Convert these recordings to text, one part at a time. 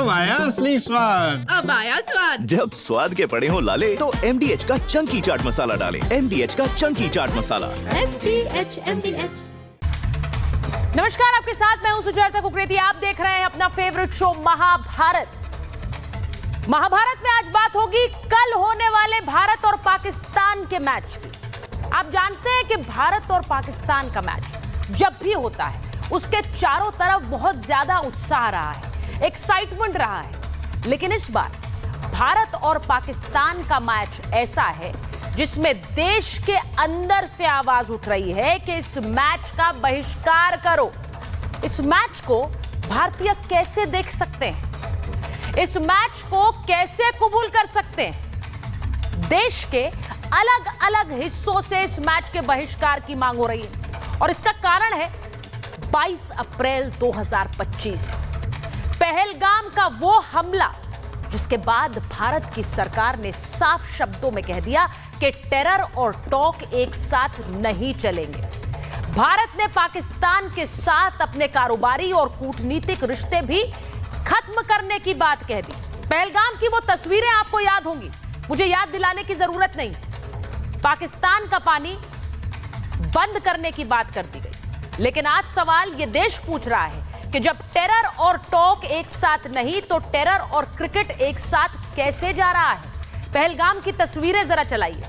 अब आया असली स्वाद। अब आया स्वाद। जब स्वाद के पड़े हो लाले तो MDH का चंकी चाट मसाला डालें। MDH का चंकी चाट मसाला। MDH। नमस्कार, आपके साथ मैं हूं सुजाता कुकरेती। आप देख रहे हैं अपना फेवरेट शो महाभारत। महाभारत में आज बात होगी कल होने वाले भारत और पाकिस्तान के मैच की। आप जानते हैं कि भारत और पाकिस्तान का मैच जब भी होता है उसके चारों तरफ बहुत ज्यादा उत्साह रहा है, एक्साइटमेंट रहा है। लेकिन इस बार भारत और पाकिस्तान का मैच ऐसा है जिसमें देश के अंदर से आवाज उठ रही है कि इस मैच का बहिष्कार करो। इस मैच को भारतीय कैसे देख सकते हैं, इस मैच को कैसे कबूल कर सकते हैं। देश के अलग अलग हिस्सों से इस मैच के बहिष्कार की मांग हो रही है और इसका कारण है 22 अप्रैल 2025 पहलगाम का वो हमला, जिसके बाद भारत की सरकार ने साफ शब्दों में कह दिया कि टेरर और टॉक एक साथ नहीं चलेंगे। भारत ने पाकिस्तान के साथ अपने कारोबारी और कूटनीतिक रिश्ते भी खत्म करने की बात कह दी। पहलगाम की वो तस्वीरें आपको याद होंगी, मुझे याद दिलाने की जरूरत नहीं। पाकिस्तान का पानी बंद करने की बात कर दी गई। लेकिन आज सवाल ये देश पूछ रहा है कि जब टेरर और टॉक एक साथ नहीं तो टेरर और क्रिकेट एक साथ कैसे जा रहा है। पहलगाम की तस्वीरें जरा चलाइए।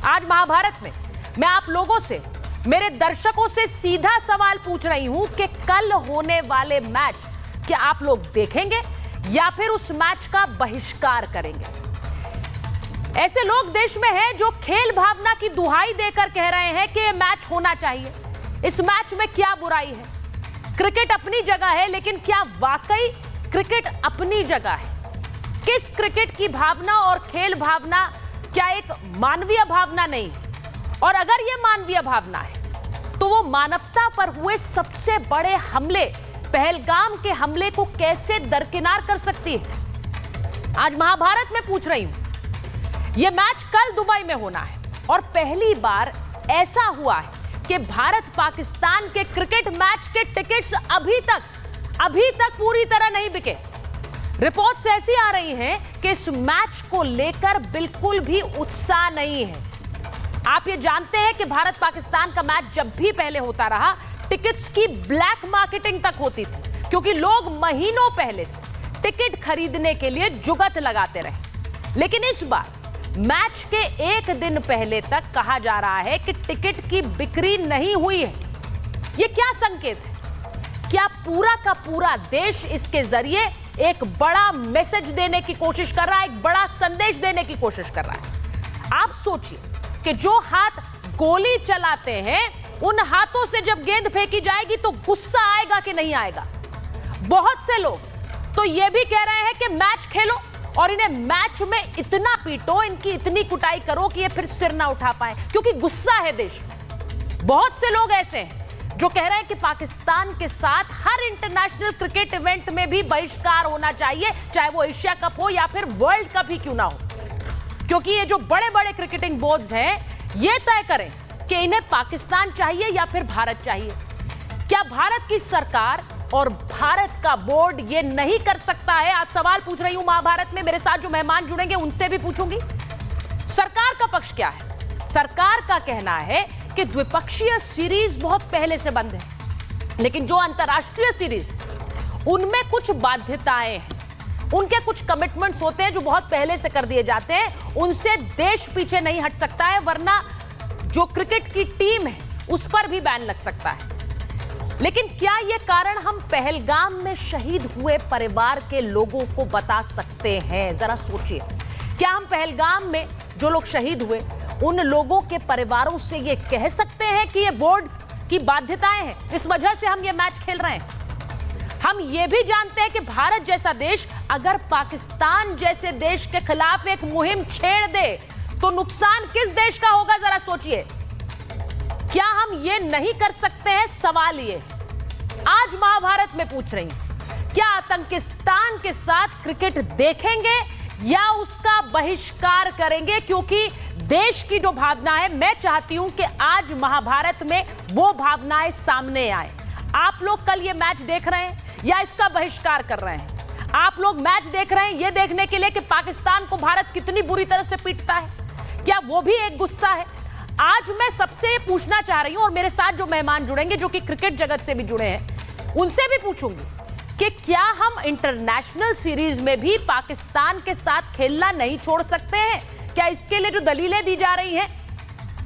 आज महाभारत में मैं आप लोगों से, मेरे दर्शकों से सीधा सवाल पूछ रही हूं कि कल होने वाले मैच क्या आप लोग देखेंगे या फिर उस मैच का बहिष्कार करेंगे। ऐसे लोग देश में हैं जो खेल भावना की दुहाई देकर कह रहे हैं कि यह मैच होना चाहिए। इस मैच में क्या बुराई है, क्रिकेट अपनी जगह है, लेकिन क्या वाकई क्रिकेट अपनी जगह है? किस क्रिकेट की भावना और खेल भावना क्या एक मानवीय भावना नहीं? और अगर यह मानवीय भावना है तो वो मानवता पर हुए सबसे बड़े हमले, पहलगाम के हमले को कैसे दरकिनार कर सकती है? आज महाभारत में पूछ रही हूं। यह मैच कल दुबई में होना है और पहली बार ऐसा हुआ है कि भारत पाकिस्तान के क्रिकेट मैच के टिकट्स अभी तक पूरी तरह नहीं बिके। रिपोर्ट्स ऐसी आ रही हैं कि इस मैच को लेकर बिल्कुल भी उत्साह नहीं है। आप ये जानते हैं कि भारत पाकिस्तान का मैच जब भी पहले होता रहा, टिकट्स की ब्लैक मार्केटिंग तक होती थी, क्योंकि लोग महीनों पहले से टिकट खरीदने के लिए जुगत लगाते रहे। लेकिन इस बार मैच के एक दिन पहले तक कहा जा रहा है कि टिकट की बिक्री नहीं हुई है। यह क्या संकेत है? क्या पूरा का पूरा देश इसके जरिए एक बड़ा मैसेज देने की कोशिश कर रहा है, एक बड़ा संदेश देने की कोशिश कर रहा है? आप सोचिए कि जो हाथ गोली चलाते हैं उन हाथों से जब गेंद फेंकी जाएगी तो गुस्सा आएगा कि नहीं आएगा? बहुत से लोग तो यह भी कह रहे हैं कि मैच खेलो और इन्हें मैच में इतना पीटो, इनकी इतनी कुटाई करो कि ये फिर सिर ना उठा पाए, क्योंकि गुस्सा है देश में। बहुत से लोग ऐसे हैं जो कह रहे हैं कि पाकिस्तान के साथ हर इंटरनेशनल क्रिकेट इवेंट में भी बहिष्कार होना चाहिए, चाहे वो एशिया कप हो या फिर वर्ल्ड कप ही क्यों ना हो, क्योंकि ये जो बड़े बड़े क्रिकेटिंग बोर्ड्स हैं ये तय करें कि इन्हें पाकिस्तान चाहिए या फिर भारत चाहिए। क्या भारत की सरकार और भारत का बोर्ड ये नहीं कर सकता है? आज सवाल पूछ रही हूं महाभारत में। मेरे साथ जो मेहमान जुड़ेंगे उनसे भी पूछूंगी। सरकार का पक्ष क्या है? सरकार का कहना है कि द्विपक्षीय सीरीज बहुत पहले से बंद है, लेकिन जो अंतर्राष्ट्रीय सीरीज उनमें कुछ बाध्यताएं हैं, उनके कुछ कमिटमेंट्स होते हैं जो बहुत पहले से कर दिए जाते हैं, उनसे देश पीछे नहीं हट सकता है, वरना जो क्रिकेट की टीम है उस पर भी बैन लग सकता है। लेकिन क्या यह कारण हम पहलगाम में शहीद हुए परिवार के लोगों को बता सकते हैं? जरा सोचिए, क्या हम पहलगाम में जो लोग शहीद हुए उन लोगों के परिवारों से ये कह सकते हैं कि ये बोर्ड की बाध्यताएं हैं, इस वजह से हम ये मैच खेल रहे हैं? हम ये भी जानते हैं कि भारत जैसा देश अगर पाकिस्तान जैसे देश के खिलाफ एक मुहिम छेड़ दे तो नुकसान किस देश का होगा? जरा सोचिए। क्या हम ये नहीं कर सकते हैं? सवाल ये आज महाभारत में पूछ रही हूं, क्या आतंकिस्तान के साथ क्रिकेट देखेंगे या उसका बहिष्कार करेंगे? क्योंकि देश की जो भावना है, मैं चाहती हूं कि आज महाभारत में वो भावनाएं सामने आए। आप लोग कल ये मैच देख रहे हैं या इसका बहिष्कार कर रहे हैं? आप लोग मैच देख रहे हैं ये देखने के लिए कि पाकिस्तान को भारत कितनी बुरी तरह से पीटता है, क्या वो भी एक गुस्सा है? आज मैं सबसे पूछना चाह रही हूं और मेरे साथ जो मेहमान जुड़ेंगे जो कि क्रिकेट जगत से भी जुड़े हैं उनसे भी पूछूंगी कि क्या हम इंटरनेशनल सीरीज में भी पाकिस्तान के साथ खेलना नहीं छोड़ सकते हैं? क्या इसके लिए जो दलीलें दी जा रही हैं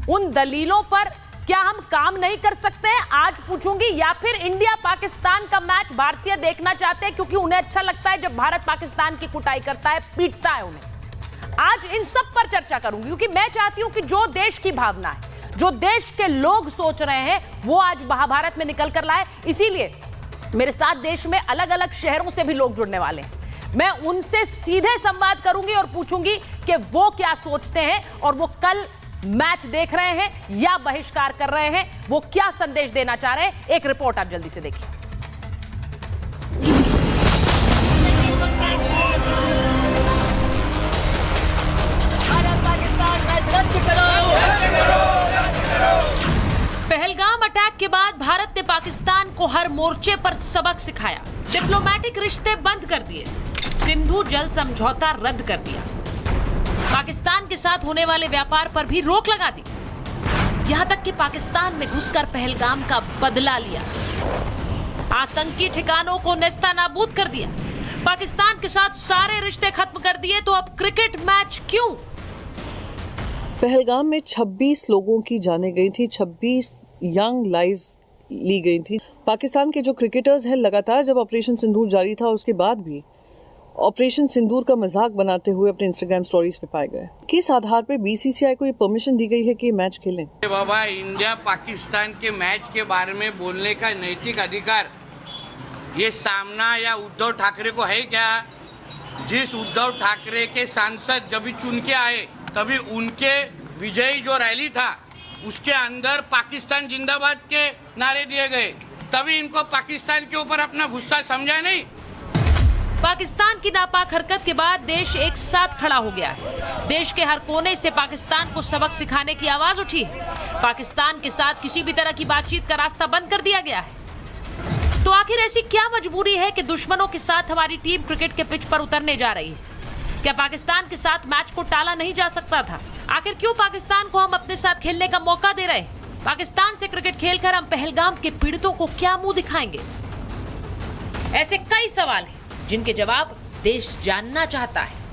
उन दलीलों पर क्या हम काम नहीं कर सकते हैं? आज पूछूंगी। या फिर इंडिया पाकिस्तान का मैच भारतीय देखना चाहते हैं क्योंकि उन्हें अच्छा लगता है जब भारत पाकिस्तान की कुटाई करता है, पीटता है उन्हें। आज इन सब पर चर्चा करूंगी क्योंकि मैं चाहती हूं कि जो देश की भावना है, जो देश के लोग सोच रहे हैं, वो आज महाभारत में निकल कर लाए। इसीलिए मेरे साथ देश में अलग अलग शहरों से भी लोग जुड़ने वाले हैं। मैं उनसे सीधे संवाद करूंगी और पूछूंगी कि वो क्या सोचते हैं और वो कल मैच देख रहे हैं या बहिष्कार कर रहे हैं, वो क्या संदेश देना चाह रहे हैं। एक रिपोर्ट आप जल्दी से देखिए। पहलगाम अटैक के बाद भारत ने पाकिस्तान को हर मोर्चे पर सबक सिखाया, डिप्लोमेटिक रिश्ते बंद कर दिए, सिंधु जल समझौता रद्द कर दिया, पाकिस्तान के साथ होने वाले व्यापार पर भी रोक लगा दी, यहां तक कि पाकिस्तान में घुसकर पहलगाम का बदला लिया, आतंकी ठिकानों को नेस्तानाबूद कर दिया, पाकिस्तान के साथ सारे रिश्ते खत्म कर दिए। तो अब क्रिकेट मैच क्यों? पहलगाम में 26 लोगों की जानें गई थी, 26 यंग लाइव्स ली गई थी। पाकिस्तान के जो क्रिकेटर्स हैं लगातार जब ऑपरेशन सिंदूर जारी था उसके बाद भी ऑपरेशन सिंदूर का मजाक बनाते हुए अपने इंस्टाग्राम स्टोरीज पे पाए गए। किस आधार पे बीसीसीआई को ये परमिशन दी गई है कि ये मैच खेलें? बाबा, इंडिया पाकिस्तान के मैच के बारे में बोलने का नैतिक अधिकार ये सामना या उद्धव ठाकरे को है क्या? जिस उद्धव ठाकरे के सांसद जब भी चुन के आए तभी उनके विजयी जो रैली था उसके अंदर पाकिस्तान जिंदाबाद के नारे दिए गए, तभी इनको पाकिस्तान के ऊपर अपना गुस्सा समझा नहीं। पाकिस्तान की नापाक हरकत के बाद देश एक साथ खड़ा हो गया है। देश के हर कोने से पाकिस्तान को सबक सिखाने की आवाज उठी है। पाकिस्तान के साथ किसी भी तरह की बातचीत का रास्ता बंद कर दिया गया है। तो आखिर ऐसी क्या मजबूरी है कि दुश्मनों के साथ हमारी टीम क्रिकेट के पिच पर उतरने जा रही है? क्या पाकिस्तान के साथ मैच को टाला नहीं जा सकता था? आखिर क्यों पाकिस्तान को हम अपने साथ खेलने का मौका दे रहे हैं? पाकिस्तान से क्रिकेट खेलकर हम पहलगाम के पीड़ितों को क्या मुंह दिखाएंगे? ऐसे कई सवाल हैं जिनके जवाब देश जानना चाहता है।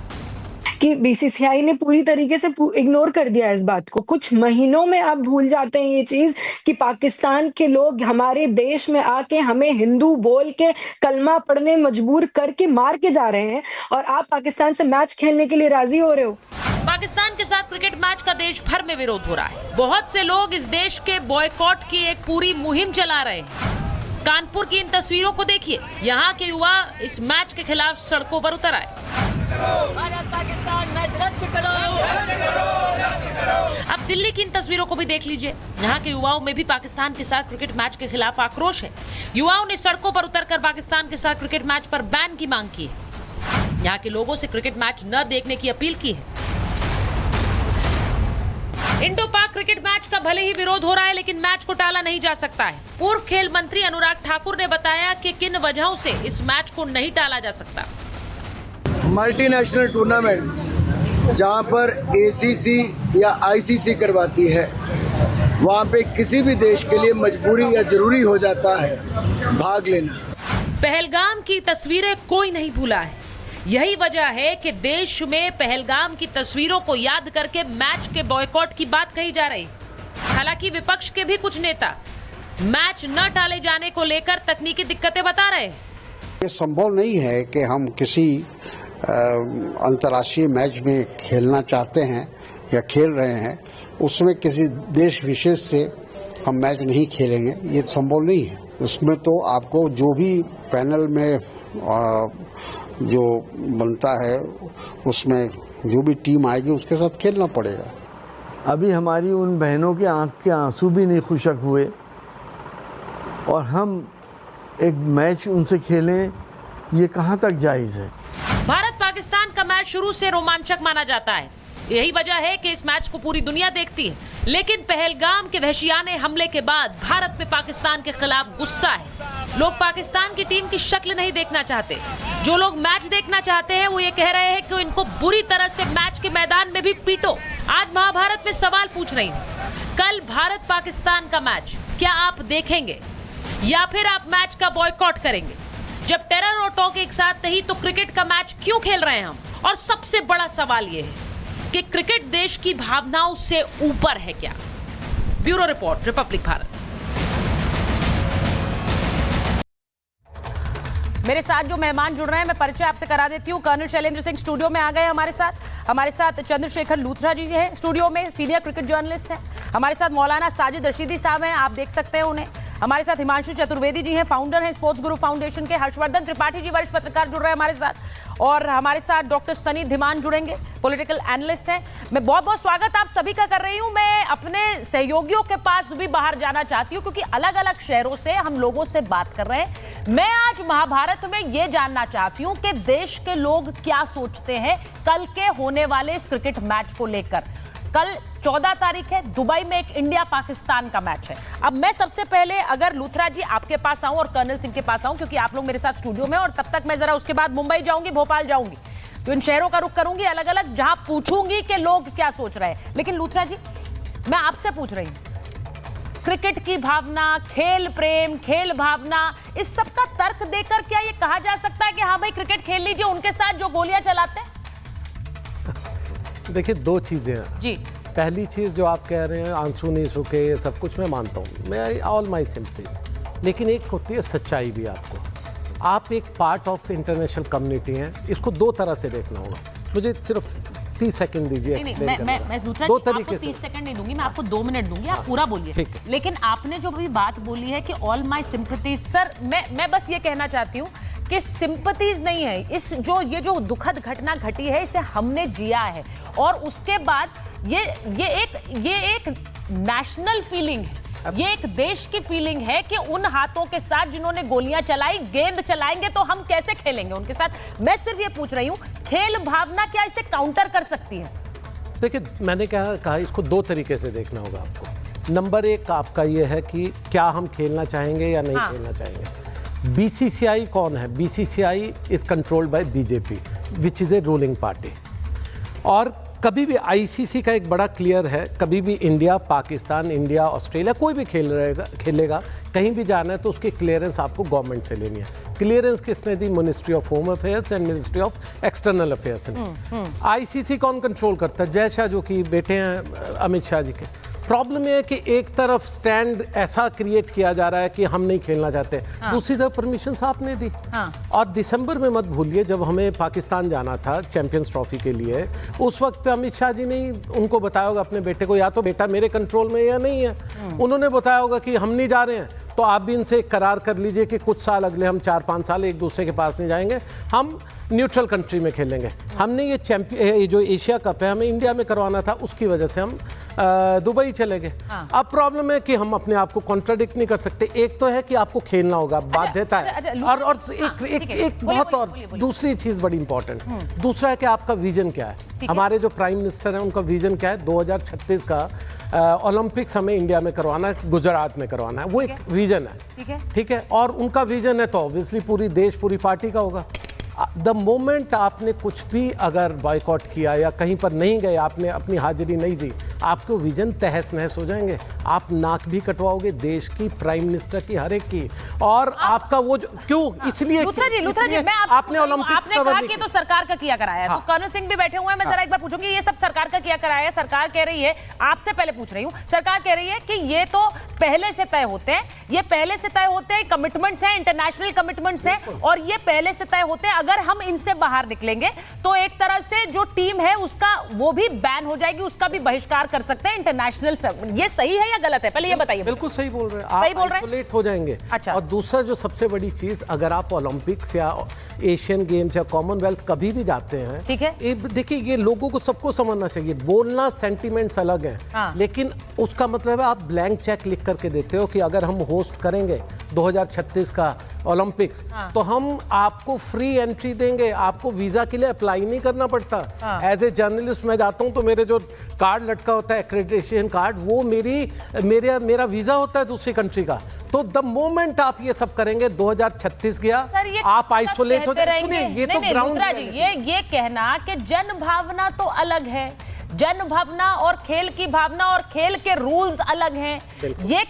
कि बीसीसीआई ने पूरी तरीके से इग्नोर कर दिया इस बात को। कुछ महीनों में आप भूल जाते हैं ये चीज कि पाकिस्तान के लोग हमारे देश में आके हमें हिंदू बोल के कलमा पढ़ने मजबूर करके मार के जा रहे हैं और आप पाकिस्तान से मैच खेलने के लिए राजी हो रहे हो। पाकिस्तान के साथ क्रिकेट मैच का देश भर में विरोध हो रहा है। बहुत से लोग इस देश के बॉयकॉट की एक पूरी मुहिम चला रहे हैं। कानपुर की इन तस्वीरों को देखिए, यहाँ के युवा इस मैच के खिलाफ सड़कों पर उतर आए। अब दिल्ली की इन तस्वीरों को भी देख लीजिए, यहाँ के युवाओं में भी पाकिस्तान के साथ क्रिकेट मैच के खिलाफ आक्रोश है। युवाओं ने सड़कों पर उतरकर पाकिस्तान के साथ क्रिकेट मैच पर बैन की मांग की है। यहाँ के लोगों से क्रिकेट मैच न देखने की अपील की है। इंडो पाक क्रिकेट मैच का भले ही विरोध हो रहा है लेकिन मैच को टाला नहीं जा सकता है। पूर्व खेल मंत्री अनुराग ठाकुर ने बताया कि किन वजहों से इस मैच को नहीं टाला जा सकता। मल्टीनेशनल टूर्नामेंट जहां पर एसीसी या आईसीसी करवाती है वहां पे किसी भी देश के लिए मजबूरी या जरूरी हो जाता है भाग लेना। पहलगाम की तस्वीरें कोई नहीं भूला है। यही वजह है कि देश में पहलगाम की तस्वीरों को याद करके मैच के बॉयकॉट की बात कही जा रही। हालांकि विपक्ष के भी कुछ नेता मैच न टाले जाने को लेकर तकनीकी दिक्कतें बता रहे हैं। ये संभव नहीं है कि हम किसी अंतर्राष्ट्रीय मैच में खेलना चाहते हैं या खेल रहे हैं उसमें किसी देश विशेष से हम मैच नहीं खेलेंगे, ये संभव नहीं है। उसमें तो आपको जो भी पैनल में जो बनता है उसमें जो भी टीम आएगी उसके साथ खेलना पड़ेगा। अभी हमारी उन बहनों के आंख के आंसू भी नहीं खुशक हुए और हम एक मैच उनसे खेलें, ये कहां तक जायज है? भारत पाकिस्तान का मैच शुरू से रोमांचक माना जाता है। यही वजह है कि इस मैच को पूरी दुनिया देखती है। लेकिन पहलगाम के वहशियाने हमले के बाद भारत में पाकिस्तान के खिलाफ गुस्सा है। लोग पाकिस्तान की टीम की शक्ल नहीं देखना चाहते। जो लोग मैच देखना चाहते हैं वो ये कह रहे हैं कि इनको बुरी तरह से मैच के मैदान में भी पीटो। आज महाभारत में सवाल पूछ रही हूं, कल भारत पाकिस्तान का मैच क्या आप देखेंगे या फिर आप मैच का बॉयकॉट करेंगे? जब टेरर और टॉक एक साथ नहीं तो क्रिकेट का मैच क्यों खेल रहे हैं हम? और सबसे बड़ा सवाल यह है कि क्रिकेट देश की भावनाओं से ऊपर है क्या? Bureau report, Republic Bharat. मेरे साथ जो मेहमान जुड़ रहे हैं मैं परिचय आपसे करा देती हूँ। कर्नल शैलेंद्र सिंह स्टूडियो में आ गए हमारे साथ चंद्रशेखर लूथरा जी हैं स्टूडियो में, सीनियर क्रिकेट जर्नलिस्ट हैं। हमारे साथ मौलाना साजिद रशीदी साहब हैं, आप देख सकते हैं उन्हें। हमारे साथ हिमांशु चतुर्वेदी जी हैं, फाउंडर हैं स्पोर्ट्स गुरु फाउंडेशन के। हर्षवर्धन त्रिपाठी जी वरिष्ठ पत्रकार जुड़ रहे हैं हमारे साथ, और हमारे साथ डॉक्टर सनी धीमान जुड़ेंगे, पॉलिटिकल एनालिस्ट हैं। मैं बहुत बहुत स्वागत आप सभी का कर रही हूं। मैं अपने सहयोगियों के पास भी बाहर जाना चाहती हूं क्योंकि अलग अलग शहरों से हम लोगों से बात कर रहे हैं। मैं आज महाभारत में ये जानना चाहती हूं कि देश के लोग क्या सोचते हैं कल के होने वाले इस क्रिकेट मैच को लेकर। कल 14 तारीख है, दुबई में एक इंडिया पाकिस्तान का मैच है। अब मैं सबसे पहले अगर लूथरा जी आपके पास आऊं और कर्नल सिंह के पास आऊं, क्योंकि आप लोग मेरे साथ स्टूडियो में, और तब तक मैं जरा उसके बाद मुंबई जाऊंगी, भोपाल जाऊंगी, तो इन शहरों का रुख करूंगी अलग अलग, जहां पूछूंगी कि लोग क्या सोच रहे हैं। लेकिन लूथरा जी, मैं आपसे पूछ रही हूं, क्रिकेट की भावना, खेल प्रेम, खेल भावना, इस सब का तर्क देकर क्या ये कहा जा सकता है कि हाँ भाई क्रिकेट खेल लीजिए उनके साथ जो गोलियां चलाते हैं? देखिए, दो चीजें हैं जी। पहली चीज जो आप कह रहे हैं आंसू नहीं सूखे, ये सब कुछ मैं मानता हूँ, मैं ऑल माई सिंपथीज, लेकिन एक होती है सच्चाई भी। आप एक पार्ट ऑफ इंटरनेशनल कम्युनिटी हैं, इसको दो तरह से देखना होगा। मुझे सिर्फ 30 सेकंड दीजिए एक्सप्लेन करने मैं दूसरा दो आपको 30 सेकंड नहीं दूंगी, मैं आपको 2 मिनट दूंगी, आप पूरा बोलिए। लेकिन आपने जो भी बात बोली है कि ऑल माई सिंपथीज, सर मैं बस ये कहना चाहती हूँ कि सिंपथीज नहीं है, ये जो दुखद घटना घटी है इसे हमने जिया है, और उसके बाद ये एक नेशनल फीलिंग है, ये एक देश की फीलिंग है कि उन हाथों के साथ जिन्होंने गोलियां चलाई, गेंद चलाएंगे तो हम कैसे खेलेंगे उनके साथ? मैं सिर्फ ये पूछ रही हूं, खेल भावना क्या इसे काउंटर कर सकती है? देखिए, मैंने कहा इसको दो तरीके से देखना होगा आपको। नंबर एक आपका ये है कि क्या हम खेलना चाहेंगे या नहीं खेलना चाहेंगे। बीसीसीआई कौन है? BCCI is controlled by BJP which is a ruling party. और कभी भी आईसीसी का एक बड़ा क्लियर है, कभी भी इंडिया, पाकिस्तान, इंडिया, ऑस्ट्रेलिया कोई भी खेलेगा, कहीं भी जाना है तो उसकी क्लियरेंस आपको गवर्नमेंट से लेनी है। क्लियरेंस किसने दी? Ministry of home affairs and ministry of external affairs ने। आईसीसी कौन कंट्रोल करता है? जय शाह, जो कि बेटे हैं अमित शाह जी के। प्रॉब्लम यह है कि एक तरफ स्टैंड ऐसा क्रिएट किया जा रहा है कि हम नहीं खेलना चाहते, दूसरी तरफ परमिशन आपने दी। और दिसंबर में मत भूलिए, जब हमें पाकिस्तान जाना था चैंपियंस ट्रॉफी के लिए, उस वक्त पे अमित शाह जी ने उनको बताया होगा अपने बेटे को, या तो बेटा मेरे कंट्रोल में या नहीं है। उन्होंने बताया होगा कि हम नहीं जा रहे हैं, तो आप भी इनसे करार कर लीजिए कि कुछ साल अगले हम 4-5 साल एक दूसरे के पास नहीं जाएंगे, हम न्यूट्रल कंट्री में खेलेंगे। हमने ये जो एशिया कप है हमें इंडिया में करवाना था, उसकी वजह से हम दुबई चले गए। अब प्रॉब्लम है कि हम अपने आप को कॉन्ट्राडिक्ट नहीं कर सकते। एक तो है कि आपको खेलना होगा, बाध्यता है, और एक बहुत और दूसरी चीज बड़ी इंपॉर्टेंट, दूसरा है कि आपका विजन क्या है। हमारे जो प्राइम मिनिस्टर हैं उनका विजन क्या है? 2036 का ओलंपिक्स हमें इंडिया में करवाना है, गुजरात में करवाना है, वो एक विजन है। ठीक है, और उनका विजन है तो ऑब्वियसली पूरी देश, पूरी पार्टी का होगा। द मोमेंट आपने कुछ भी अगर बॉयकॉट किया या कहीं पर नहीं गए, आपने अपनी हाजिरी नहीं दी, आपको विजन तहस नहस हो जाएंगे। आप नाक भी कटवाओगे देश की, प्राइम मिनिस्टर की, हर एक की, और आपका वो जो क्यों, इसलिए लूथरा जी, मैं आपने ओलंपिक्स आपने कहा कि तो सरकार का किया कराया है, तो कर्नल सिंह भी बैठे हुए हैं, मैं जरा एक बार पूछूंगी, ये सब सरकार का किया कराया है। सरकार कह रही है, आपसे पहले पूछ रही हूँ, सरकार कह रही है कि ये तो पहले से तय होते हैं, ये पहले से तय होते हैं, कमिटमेंट्स हैं, इंटरनेशनल कमिटमेंट्स हैं, और ये पहले से तय होते हैं। अगर हम इनसे बाहर निकलेंगे तो एक तरह से जो टीम है उसका वो भी बैन हो जाएगी, उसका भी बहिष्कार कर सकते हैं इंटरनेशनल। ये सही है या गलत है? पहले ये बताइए। बिल्कुल सही बोल रहे हैं आप, आइसोलेट हो जाएंगे। अच्छा। और दूसरा जो सबसे बड़ी चीज, अगर आप ओलंपिक्स या एशियन गेम्स या कॉमनवेल्थ कभी भी जाते हैं, ठीक है, देखिए ये लोगों को सबको समझना चाहिए, बोलना सेंटिमेंट्स अलग हैं, लेकिन उसका मतलब है आप ब्लैंक चेक लिख करके देते हो कि अगर हम होस्ट करेंगे 2036 का ओलंपिक्स, तो हम आपको फ्री एंट्री देंगे, आपको वीजा के लिए अप्लाई नहीं करना पड़ता। एज ए जर्नलिस्ट मैं जाता हूं तो मेरे जो कार्ड लटका होता है, एक्रेडिटेशन कार्ड, वो मेरा वीजा होता है दूसरी कंट्री का। तो द मोमेंट आप ये सब करेंगे, 2036 गया, आप आइसोलेट हो जाएंगे। ये तो ग्राउंड जी, ये कहना कि जन भावना तो अलग है, जन भावना और खेल की भावना और खेल के रूल्स अलग हैं, ये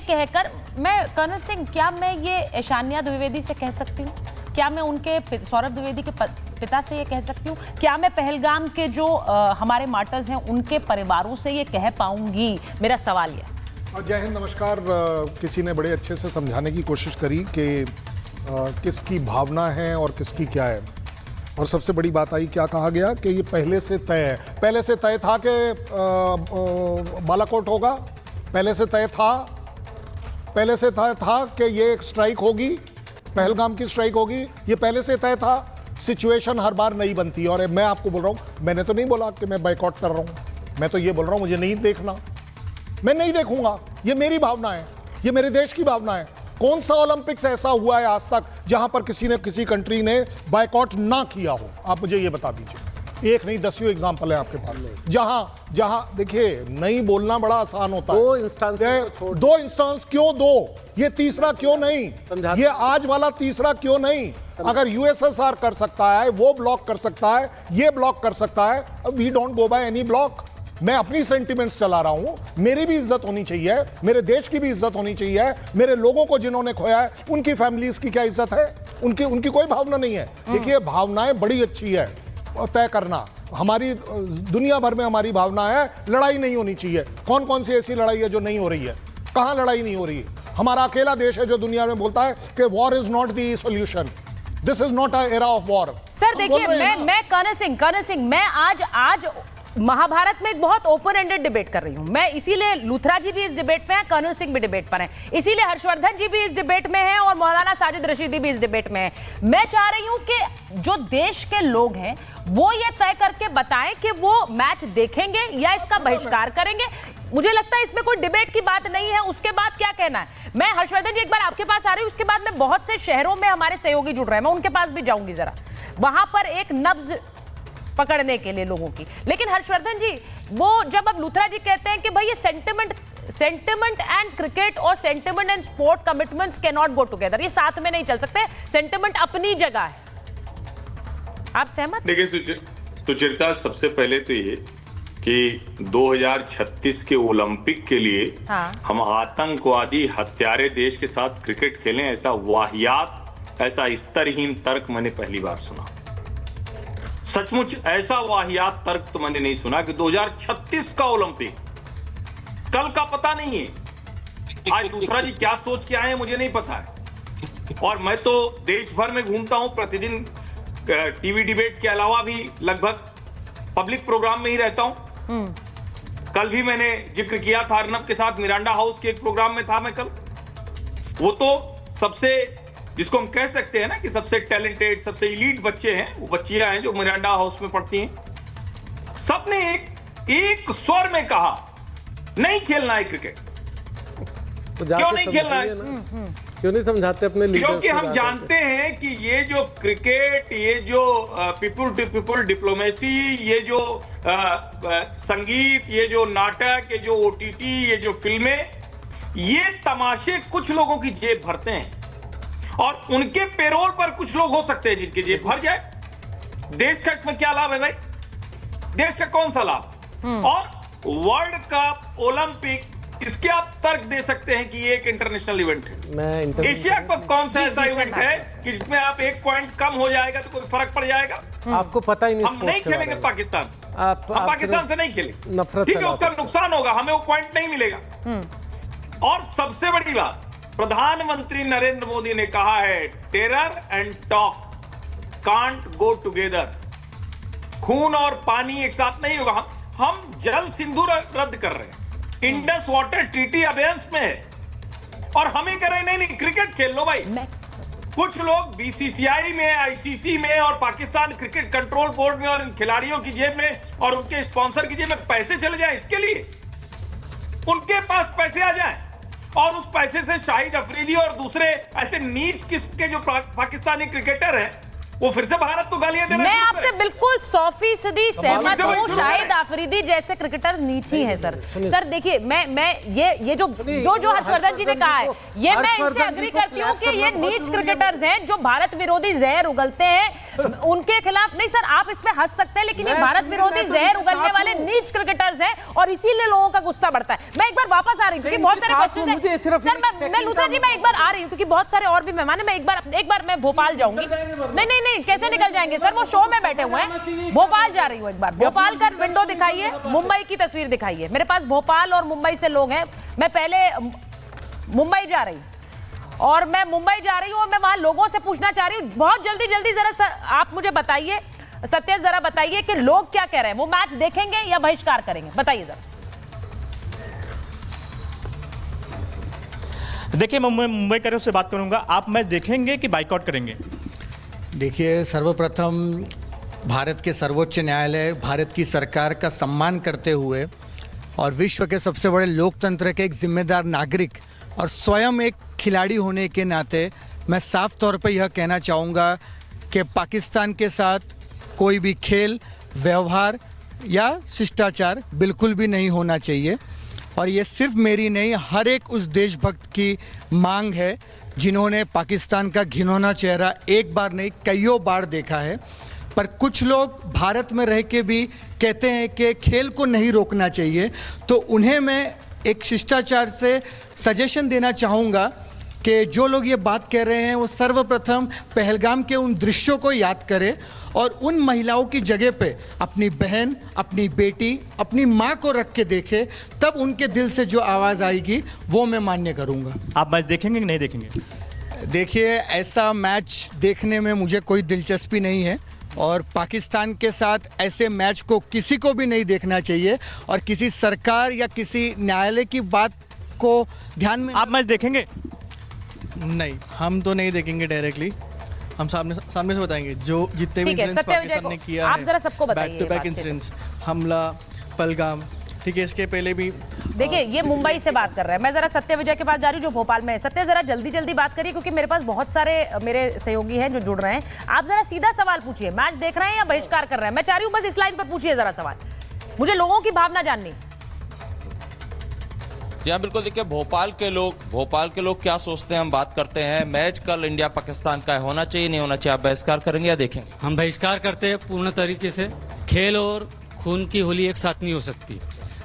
कहकर मैं कर्नल सिंह, क्या मैं ये ऐशानिया द्विवेदी से कह सकती हूँ? क्या मैं उनके सौरभ द्विवेदी के पिता से ये कह सकती हूँ? क्या मैं पहलगाम के जो हमारे मार्टर्स हैं उनके परिवारों से ये कह पाऊंगी? मेरा सवाल ये। जय हिंद, नमस्कार। किसी ने बड़े अच्छे से समझाने की कोशिश करी कि किसकी भावना है और किसकी क्या है, और सबसे बड़ी बात आई, क्या कहा गया कि ये पहले से तय है। पहले से तय था कि बालाकोट होगा, पहले से तय था कि ये स्ट्राइक होगी, पहलगाम की स्ट्राइक होगी, ये पहले से तय था। सिचुएशन हर बार नई बनती है, और मैं आपको बोल रहा हूँ, मैंने तो नहीं बोला कि मैं बायकॉट कर रहा हूँ, मैं तो ये बोल रहा हूँ मुझे नहीं देखना, मैं नहीं देखूंगा। ये मेरी भावना है, ये मेरे देश की भावना है। कौन सा ओलंपिक्स ऐसा हुआ है आज तक जहां पर किसी कंट्री ने बायकॉट ना किया हो? आप मुझे ये बता दीजिए। एक नहीं, 10 एग्जांपल है आपके पास, जहां देखिए, नहीं बोलना बड़ा आसान होता है। दो इंस्टेंस क्यों दो? ये तीसरा क्यों नहीं? ये आज वाला तीसरा क्यों नहीं? अगर यूएसएसआर कर सकता है, वो ब्लॉक कर सकता है, ये ब्लॉक कर सकता है, we don't go by any block. मैं अपनी सेंटिमेंट्स चला रहा हूं, मेरी भी इज्जत होनी चाहिए, मेरे देश की भी इज्जत होनी चाहिए, मेरे लोगों को जिन्होंने खोया है उनकी फैमिलीज की क्या इज्जत है? उनकी कोई भावना नहीं है। देखिए, भावनाएं बड़ी अच्छी है तय करना, हमारी दुनिया भर में हमारी भावना है, लड़ाई नहीं होनी चाहिए। कौन कौन सी ऐसी लड़ाई है जो नहीं हो रही है? कहां लड़ाई नहीं हो रही है? हमारा अकेला देश है जो दुनिया में बोलता है कि war is not the solution, this is not a era of war. Sir देखिए, मैं कर्नल सिंह, मैं आज महाभारत में एक बहुत ओपन एंडेड डिबेट कर रही हूं। मैं इसीलिए, लूथरा जी भी इस डिबेट में है, कर्नल सिंह भी डिबेट पर हैं, इसीलिए हर्षवर्धन जी भी इस डिबेट में हैं और मौलाना साजिद रशीदी भी इस डिबेट में हैं। मैं चाह रही हूं कि जो देश के लोग हैं वो ये तय करके बताएं कि वो मैच देखेंगे या इसका बहिष्कार करेंगे। मुझे लगता है इसमें कोई डिबेट की बात नहीं है। उसके बाद क्या कहना है? मैं हर्षवर्धन जी एक बार आपके पास आ रही हूं, उसके बाद में बहुत से शहरों में हमारे सहयोगी जुड़ रहे हैं, मैं उनके पास भी जाऊंगी जरा, वहां पर एक नब्ज पकड़ने के लिए लोगों की। लेकिन हर्षवर्धन जी, वो जब अब लूथरा जी कहते हैं कि भाई ये सेंटिमेंट एंड क्रिकेट और sentiment and sport commitments can not go together, ये साथ में नहीं चल सकते, सेंटिमेंट अपनी जगह है, आप सहमत? देखिए सुचरिता, सबसे पहले तो ये कि 2036 के ओलंपिक के लिए हम आतंकवादी हत्यारे देश के साथ क्रिकेट खेलें, ऐसा वाहियात, ऐसा स्तरहीन तर्क मैंने पहली बार सुना। सचमुच ऐसा वाहियात तर्क तो मैंने नहीं सुना कि 2036 का ओलंपिक, कल का पता नहीं है। आज लूथरा जी क्या सोच के आए हैं मुझे नहीं पता है, और मैं तो देश भर में घूमता हूं प्रतिदिन, टीवी डिबेट के अलावा भी लगभग पब्लिक प्रोग्राम में ही रहता हूं। कल भी मैंने जिक्र किया था, अर्नब के साथ मिरांडा हाउस के एक प्रोग्राम में था मैं कल। वो तो सबसे, जिसको हम कह सकते हैं ना कि सबसे टैलेंटेड, सबसे इलीट बच्चे हैं, वो बच्चियां हैं जो मिरांडा हाउस में पढ़ती हैं। सबने एक स्वर में कहा नहीं खेलना है क्रिकेट। तो क्यों नहीं खेलना है? क्यों नहीं समझाते अपने लीडर्स? क्योंकि हम जानते हैं कि ये जो क्रिकेट, ये जो पीपल टू पीपल डिप्लोमेसी, ये जो संगीत, ये जो नाटक, ये जो ओटीटी, ये जो फिल्में, ये तमाशे कुछ लोगों की जेब भरते हैं, और उनके पेरोल पर कुछ लोग हो सकते हैं जिनकी जेब भर जाए। देश का इसमें क्या लाभ है भाई? देश का कौन सा लाभ? और वर्ल्ड कप, ओलंपिक, इसके आप तर्क दे सकते हैं कि ये एक इंटरनेशनल इवेंट है। एशिया कप कौन सा ऐसा इवेंट है कि जिसमें आप एक पॉइंट कम हो जाएगा तो कोई फर्क पड़ जाएगा? आपको पता ही नहीं। हम नहीं खेलेंगे पाकिस्तान से, हम पाकिस्तान से नहीं खेलेंगे, नफरत, ठीक है, उसका नुकसान होगा, हमें वो पॉइंट नहीं मिलेगा। और सबसे बड़ी बात, प्रधानमंत्री नरेंद्र मोदी ने कहा है, terror and talk can't go together. खून और पानी एक साथ नहीं होगा। हम जल सिंधु रद्द कर रहे हैं, इंडस वाटर ट्रीटी अबेयंस में है, और हमें कह रहे नहीं क्रिकेट खेल लो भाई। कुछ लोग बीसीसीआई में, आईसीसी में और पाकिस्तान क्रिकेट कंट्रोल बोर्ड में और इन खिलाड़ियों की जेब में और उनके स्पॉन्सर की जेब में पैसे चले जाएं, इसके लिए उनके पास पैसे आ जाएं, और उस पैसे से शाहिद अफरीदी और दूसरे ऐसे नीच किस्म के जो पाकिस्तानी क्रिकेटर हैं वो फिर से भारत को गालियां दे रहे हैं। मैं आपसे बिल्कुल 100% सहमत हूँ। शाहिद आफरीदी जैसे क्रिकेटर्स नीची हैं सर। सर देखिए मैं ये जो हर्षवर्धन जी ने कहा है, ये मैं इनसे अग्री करती हूँ कि ये नीच क्रिकेटर्स हैं जो भारत विरोधी जहर उगलते हैं, उनके खिलाफ नहीं सर आप इसमें हंस सकते हैं, लेकिन ये भारत विरोधी जहर उगलने वाले नीच क्रिकेटर्स हैं और इसीलिए लोगों का गुस्सा बढ़ता है। मैं एक बार वापस आ रही हूँ क्योंकि बहुत सारे क्वेश्चन हैं सर। मैं लूथरा जी मैं एक बार आ रही हूँ क्योंकि बहुत सारे और भी मेहमान हैं। मैं एक बार मैं भोपाल जाऊंगी। नहीं कैसे निकल जाएंगे सर, वो शो में बैठे हुए हैं। भोपाल जा रही हूँ, एक बार भोपाल का विंडो दिखाइए, मुंबई की तस्वीर दिखाइए। मेरे पास भोपाल और मुंबई से लोग हैं। मैं पहले मुंबई जा रही और मैं वहां लोगों से पूछना चाह रही हूँ बहुत जल्दी जरा आप मुझे बताइए, सत्य जरा बताइए कि लोग क्या कह रहे हैं, वो मैच देखेंगे या बहिष्कार करेंगे, बताइए जरा। देखिए मैं मुंबई करों से बात करूंगा, आप मैच देखेंगे कि बाइकआउट करेंगे? देखिए सर्वप्रथम भारत के सर्वोच्च न्यायालय, भारत की सरकार का सम्मान करते हुए और विश्व के सबसे बड़े लोकतंत्र के एक जिम्मेदार नागरिक और स्वयं एक खिलाड़ी होने के नाते मैं साफ तौर पर यह कहना चाहूँगा कि पाकिस्तान के साथ कोई भी खेल, व्यवहार या शिष्टाचार बिल्कुल भी नहीं होना चाहिए। और ये सिर्फ मेरी नहीं, हर एक उस देशभक्त की मांग है जिन्होंने पाकिस्तान का घिनौना चेहरा एक बार नहीं कईयों बार देखा है। पर कुछ लोग भारत में रह के भी कहते हैं कि खेल को नहीं रोकना चाहिए, तो उन्हें मैं एक शिष्टाचार से सजेशन देना चाहूँगा कि जो लोग ये बात कह रहे हैं वो सर्वप्रथम पहलगाम के उन दृश्यों को याद करें और उन महिलाओं की जगह पे अपनी बहन, अपनी बेटी, अपनी माँ को रख के देखें, तब उनके दिल से जो आवाज़ आएगी वो मैं मान्य करूँगा। आप मैच देखेंगे कि नहीं देखेंगे? देखिए ऐसा मैच देखने में मुझे कोई दिलचस्पी नहीं है और पाकिस्तान के साथ ऐसे मैच को किसी को भी नहीं देखना चाहिए और किसी सरकार या किसी न्यायालय की बात को ध्यान में। आप मैच देखेंगे? नहीं, हम तो नहीं देखेंगे डायरेक्टली, हम सामने से बताएंगे जो जितने भी इंसिडेंट्स पाकिस्तान ने किया है, बैक टू बैक इंसिडेंट्स, हमला, पहलगाम, ठीक है, इसके पहले भी। देखिए ये मुंबई से बात कर रहा है, मैं जरा सत्य विजय के पास जा रही हूँ जो भोपाल में है। सत्य जरा जल्दी बात करिए क्योंकि मेरे पास बहुत सारे मेरे सहयोगी हैं जो जुड़ रहे हैं। आप जरा सीधा सवाल पूछिए, मैच देख रहे हैं या बहिष्कार कर रहे हैं? मैं चाह रही हूँ बस इस लाइन पर पूछिए जरा सवाल, मुझे लोगों की भावना जाननी। जी हाँ बिल्कुल, देखिए भोपाल के लोग क्या सोचते हैं हम बात करते हैं। मैच कल इंडिया पाकिस्तान का होना चाहिए नहीं होना चाहिए, आप बहिष्कार करेंगे या देखेंगे? हम बहिष्कार करते हैं पूर्ण तरीके से। खेल और खून की होली एक साथ नहीं हो सकती।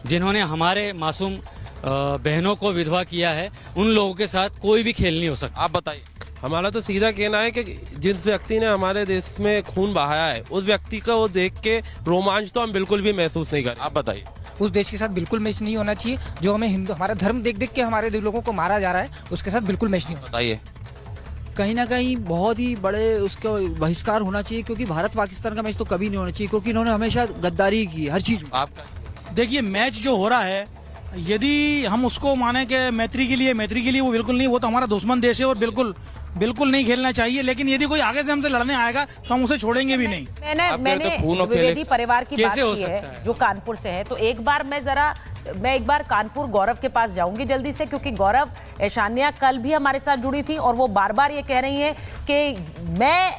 जिन्होंने हमारे मासूम बहनों को विधवा किया है उन लोगों के साथ कोई भी खेल नहीं हो सकता। आप बताइए। हमारा तो सीधा कहना है कि जिस व्यक्ति ने हमारे देश में खून बहाया है उस व्यक्ति को वो देख के रोमांच तो हम बिल्कुल भी महसूस नहीं करें। आप बताइए। उस देश के साथ बिल्कुल मैच नहीं होना चाहिए जो हमें हमारा धर्म देख के हमारे लोगों को मारा जा रहा है, उसके साथ बिल्कुल मैच नहीं होना। बताइए। कहीं ना कहीं बहुत ही बड़े उसका बहिष्कार होना चाहिए क्योंकि भारत पाकिस्तान का मैच तो कभी नहीं होना चाहिए क्योंकि इन्होंने हमेशा गद्दारी की हर चीज। आपका देखिए मैच जो हो रहा है यदि हम उसको माने कि मैत्री के लिए वो बिल्कुल नहीं, वो तो हमारा दुश्मन देश है और बिल्कुल नहीं खेलना चाहिए। लेकिन यदि कोई आगे से हमसे लड़ने आएगा तो हम उसे छोड़ेंगे भी नहीं। मैंने द्विवेदी परिवार की बात की है जो कानपुर से है, तो एक बार मैं कानपुर गौरव के पास जाऊंगी जल्दी से क्योंकि गौरव ऐशानिया कल भी हमारे साथ जुड़ी थी और वो बार ये कह रही है कि मैं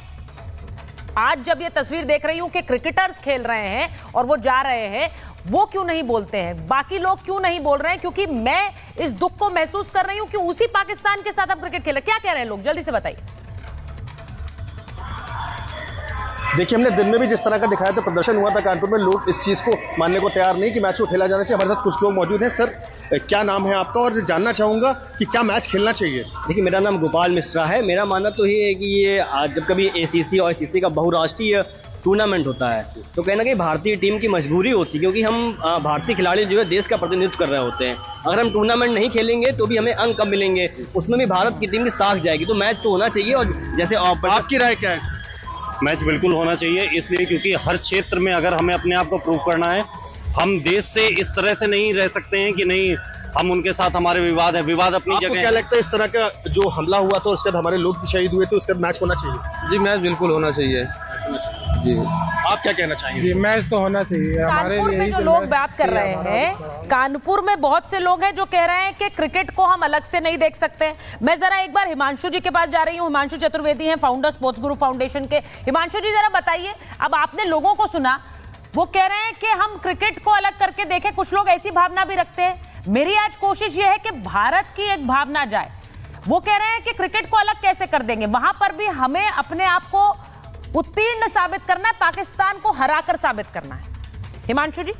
आज जब ये तस्वीर देख रही हूं कि क्रिकेटर्स खेल रहे हैं और वो जा रहे हैं, वो क्यों नहीं बोलते हैं, बाकी लोग क्यों नहीं बोल रहे हैं, क्योंकि मैं इस दुख को महसूस कर रही हूं कि उसी पाकिस्तान के साथ अब क्रिकेट खेले। क्या कह रहे हैं लोग, जल्दी से बताइए। देखिए हमने दिन में भी जिस तरह का दिखाया था, प्रदर्शन हुआ था कानपुर में, लोग इस चीज़ को मानने को तैयार नहीं कि मैच को खेला जाना चाहिए। हमारे साथ कुछ लोग मौजूद हैं। सर क्या नाम है आपका और जानना चाहूँगा कि क्या मैच खेलना चाहिए? देखिए मेरा नाम गोपाल मिश्रा है। मेरा मानना तो ये है कि ये जब कभी ACC और ICC का बहुराष्ट्रीय टूर्नामेंट होता है तो कहीं ना कहीं भारतीय टीम की मजबूरी होती है क्योंकि हम भारतीय खिलाड़ी जो है देश का प्रतिनिधित्व कर रहे होते हैं। अगर हम टूर्नामेंट नहीं खेलेंगे तो भी हमें अंक कब मिलेंगे, उसमें भी भारत की टीम की साख जाएगी। तो मैच तो होना चाहिए। और जैसे आपकी राय क्या है? मैच बिल्कुल होना चाहिए, इसलिए क्योंकि हर क्षेत्र में अगर हमें अपने आप को प्रूव करना है, हम देश से इस तरह से नहीं रह सकते हैं कि नहीं हम उनके साथ हमारे विवाद है, विवाद अपनी जगह। क्या लगता है इस तरह का जो हमला हुआ था उसके बाद हमारे लोग भी शहीद हुए थे, उसके बाद मैच होना चाहिए? जी मैच बिल्कुल होना चाहिए। जी आप क्या कहना चाहेंगे? जी मैच तो होना चाहिए हमारे कानपुर लिए में ही जो तो लोग मैच बात कर चाहिए रहे हमारा। हैं, कानपुर में बहुत से लोग हैं जो कह रहे हैं कि क्रिकेट को हम अलग से नहीं देख सकते। मैं जरा एक बार हिमांशु जी के पास जा रही हूँ। हिमांशु चतुर्वेदी हैं, फाउंडर स्पोर्ट्स गुरु फाउंडेशन के। हिमांशु जी जरा बताइए, अब आपने लोगों को सुना, वो कह रहे हैं कि हम क्रिकेट को अलग करके देखें। कुछ लोग ऐसी भावना भी रखते हैं। मेरी आज कोशिश ये है कि भारत की एक भावना जाए। वो कह रहे हैं कि क्रिकेट को अलग कैसे कर देंगे, वहां पर भी हमें अपने आप को उत्तीर्ण साबित करना है, पाकिस्तान को हराकर साबित करना है। हिमांशु जी।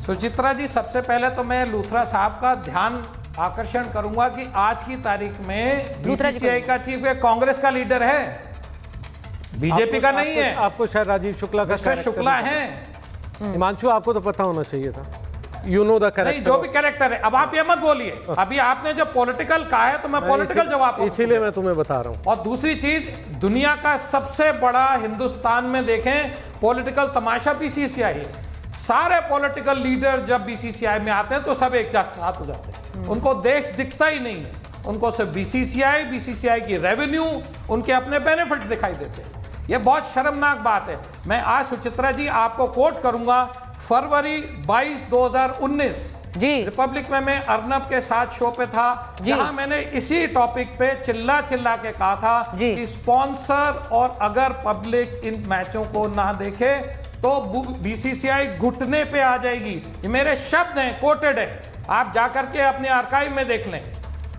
सुचित्रा जी, सबसे पहले तो मैं लूथरा साहब का ध्यान आकर्षण करूंगा कि आज की तारीख में बीसीसीआई का चीफ एक कांग्रेस का लीडर है, बीजेपी का नहीं है। आपको शायद राजीव शुक्ला का मिस्टर शुक्ला है। हिमांशु, आपको तो पता होना चाहिए था, यू नो द कैरेक्टर। नहीं, जो भी कैरेक्टर है। अब आप ये मत बोलिए, अभी आपने जब पॉलिटिकल कहा है तो मैं पॉलिटिकल जवाब, इसीलिए मैं तुम्हें बता रहा हूं। और दूसरी चीज, दुनिया का सबसे बड़ा हिंदुस्तान में देखें पॉलिटिकल तमाशा बीसीसीआई है। सारे पॉलिटिकल लीडर जब बीसीसीआई में आते हैं तो सब एक साथ हो जाते हैं, उनको देश दिखता ही नहीं है, उनको सिर्फ बीसीसीआई की रेवेन्यू, उनके अपने बेनिफिट दिखाई देते हैं। ये बहुत शर्मनाक बात है। मैं आज सुचित्रा जी आपको कोट करूंगा, फरवरी 22, 2019 जी, रिपब्लिक में मैं अर्नब के साथ शो पे था, जहां मैंने इसी टॉपिक पे चिल्ला के कहा था कि स्पॉन्सर और अगर पब्लिक इन मैचों को ना देखे तो बीसीसीआई घुटने पे आ जाएगी। ये मेरे शब्द हैं, कोटेड है, आप जाकर के अपने आर्काइव में देख लें।